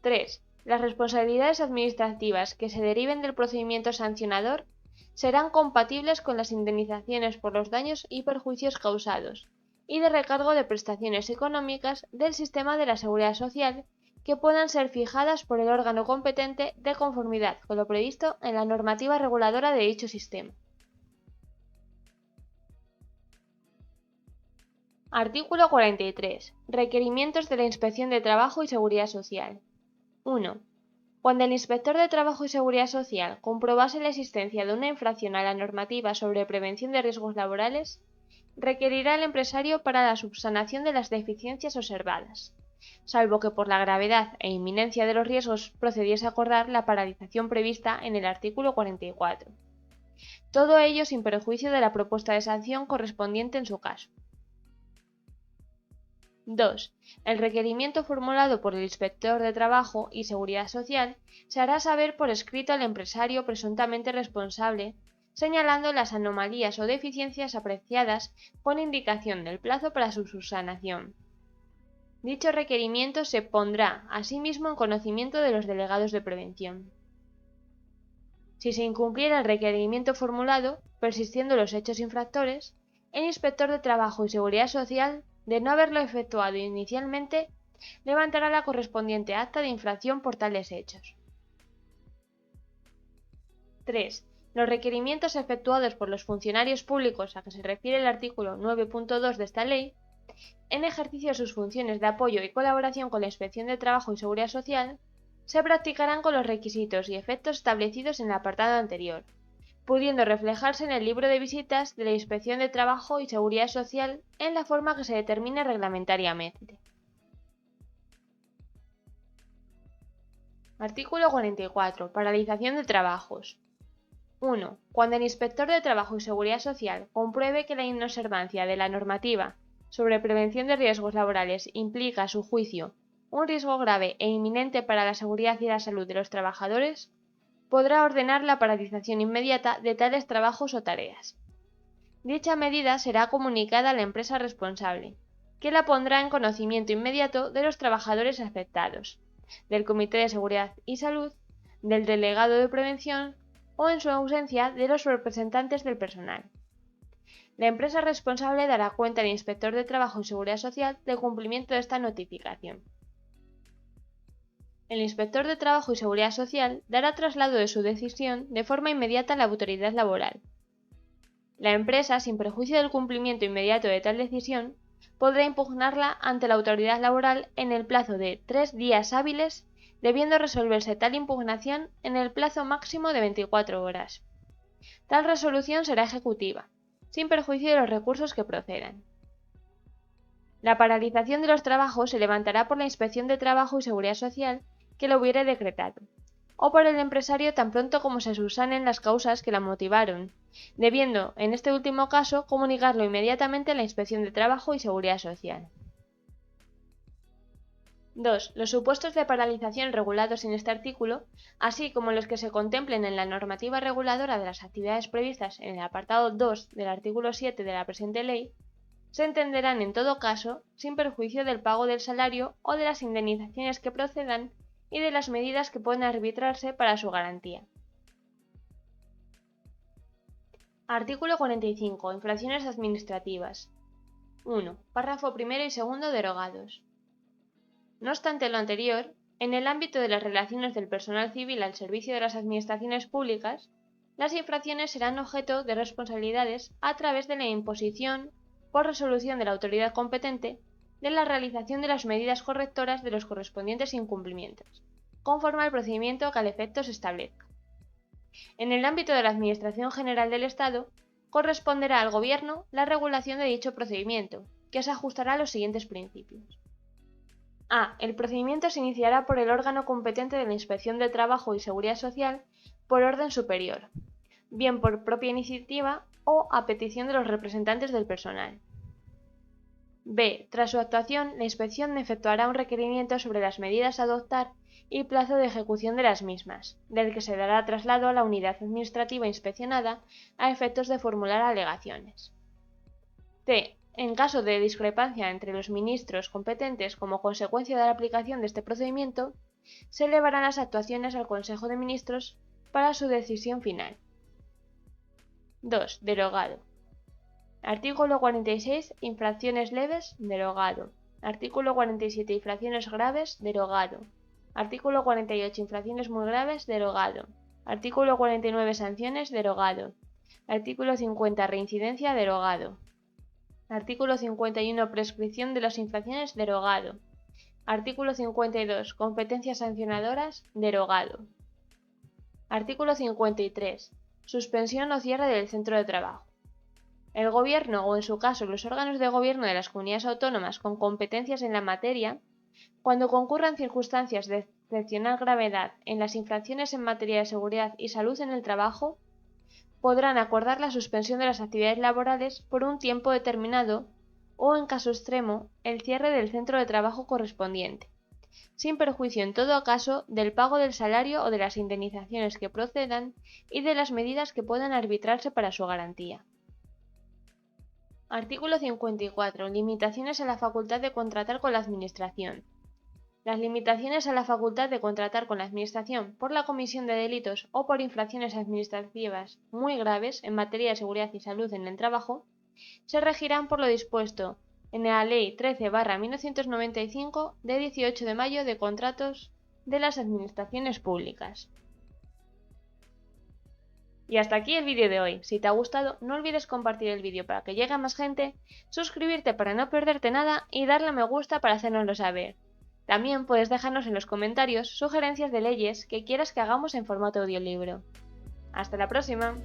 3. Las responsabilidades administrativas que se deriven del procedimiento sancionador serán compatibles con las indemnizaciones por los daños y perjuicios causados y de recargo de prestaciones económicas del sistema de la Seguridad Social que puedan ser fijadas por el órgano competente de conformidad con lo previsto en la normativa reguladora de dicho sistema. Artículo 43. Requerimientos de la Inspección de Trabajo y Seguridad Social. 1. Cuando el inspector de Trabajo y Seguridad Social comprobase la existencia de una infracción a la normativa sobre prevención de riesgos laborales, requerirá al empresario para la subsanación de las deficiencias observadas, salvo que por la gravedad e inminencia de los riesgos procediese a acordar la paralización prevista en el artículo 44. Todo ello sin perjuicio de la propuesta de sanción correspondiente en su caso. 2. El requerimiento formulado por el inspector de Trabajo y Seguridad Social se hará saber por escrito al empresario presuntamente responsable, señalando las anomalías o deficiencias apreciadas con indicación del plazo para su subsanación. Dicho requerimiento se pondrá asimismo en conocimiento de los delegados de prevención. Si se incumpliera el requerimiento formulado, persistiendo los hechos infractores, el inspector de Trabajo y Seguridad Social, de no haberlo efectuado inicialmente, levantará la correspondiente acta de infracción por tales hechos. 3. Los requerimientos efectuados por los funcionarios públicos a que se refiere el artículo 9.2 de esta ley, en ejercicio de sus funciones de apoyo y colaboración con la Inspección de Trabajo y Seguridad Social, se practicarán con los requisitos y efectos establecidos en el apartado anterior, pudiendo reflejarse en el libro de visitas de la Inspección de Trabajo y Seguridad Social en la forma que se determine reglamentariamente. Artículo 44. Paralización de trabajos. 1. Cuando el inspector de Trabajo y Seguridad Social compruebe que la inobservancia de la normativa sobre prevención de riesgos laborales implica, a su juicio, un riesgo grave e inminente para la seguridad y la salud de los trabajadores, podrá ordenar la paralización inmediata de tales trabajos o tareas. Dicha medida será comunicada a la empresa responsable, que la pondrá en conocimiento inmediato de los trabajadores afectados, del Comité de Seguridad y Salud, del delegado de prevención o, en su ausencia, de los representantes del personal. La empresa responsable dará cuenta al inspector de Trabajo y Seguridad Social del cumplimiento de esta notificación. El inspector de Trabajo y Seguridad Social dará traslado de su decisión de forma inmediata a la autoridad laboral. La empresa, sin perjuicio del cumplimiento inmediato de tal decisión, podrá impugnarla ante la autoridad laboral en el plazo de 3 días hábiles, debiendo resolverse tal impugnación en el plazo máximo de 24 horas. Tal resolución será ejecutiva, sin perjuicio de los recursos que procedan. La paralización de los trabajos se levantará por la Inspección de Trabajo y Seguridad Social que lo hubiere decretado, o por el empresario tan pronto como se subsanen las causas que la motivaron, debiendo, en este último caso, comunicarlo inmediatamente a la Inspección de Trabajo y Seguridad Social. 2. Los supuestos de paralización regulados en este artículo, así como los que se contemplen en la normativa reguladora de las actividades previstas en el apartado 2 del artículo 7 de la presente ley, se entenderán en todo caso sin perjuicio del pago del salario o de las indemnizaciones que procedan y de las medidas que pueden arbitrarse para su garantía. Artículo 45. Infracciones administrativas. 1. Párrafo primero y segundo derogados. No obstante lo anterior, en el ámbito de las relaciones del personal civil al servicio de las administraciones públicas, las infracciones serán objeto de responsabilidades a través de la imposición, por resolución de la autoridad competente, de la realización de las medidas correctoras de los correspondientes incumplimientos, conforme al procedimiento que al efecto se establezca. En el ámbito de la Administración General del Estado, corresponderá al Gobierno la regulación de dicho procedimiento, que se ajustará a los siguientes principios. A. El procedimiento se iniciará por el órgano competente de la Inspección de Trabajo y Seguridad Social por orden superior, bien por propia iniciativa o a petición de los representantes del personal. B. Tras su actuación, la inspección efectuará un requerimiento sobre las medidas a adoptar y plazo de ejecución de las mismas, del que se dará traslado a la unidad administrativa inspeccionada a efectos de formular alegaciones. C. En caso de discrepancia entre los ministros competentes como consecuencia de la aplicación de este procedimiento, se elevarán las actuaciones al Consejo de Ministros para su decisión final. 2. Derogado. Artículo 46. Infracciones leves. Derogado. Artículo 47. Infracciones graves. Derogado. Artículo 48. Infracciones muy graves. Derogado. Artículo 49. Sanciones. Derogado. Artículo 50. Reincidencia. Derogado. Artículo 51. Prescripción de las infracciones. Derogado. Artículo 52. Competencias sancionadoras. Derogado. Artículo 53. Suspensión o cierre del centro de trabajo. El Gobierno o, en su caso, los órganos de gobierno de las comunidades autónomas con competencias en la materia, cuando concurran circunstancias de excepcional gravedad en las infracciones en materia de seguridad y salud en el trabajo, podrán acordar la suspensión de las actividades laborales por un tiempo determinado o, en caso extremo, el cierre del centro de trabajo correspondiente, sin perjuicio en todo caso del pago del salario o de las indemnizaciones que procedan y de las medidas que puedan arbitrarse para su garantía. Artículo 54. Limitaciones a la facultad de contratar con la Administración. Las limitaciones a la facultad de contratar con la Administración por la comisión de delitos o por infracciones administrativas muy graves en materia de seguridad y salud en el trabajo se regirán por lo dispuesto en la Ley 13/1995 de 18 de mayo de contratos de las administraciones públicas. Y hasta aquí el vídeo de hoy. Si te ha gustado, no olvides compartir el vídeo para que llegue a más gente, suscribirte para no perderte nada y darle a me gusta para hacérnoslo saber. También puedes dejarnos en los comentarios sugerencias de leyes que quieras que hagamos en formato audiolibro. ¡Hasta la próxima!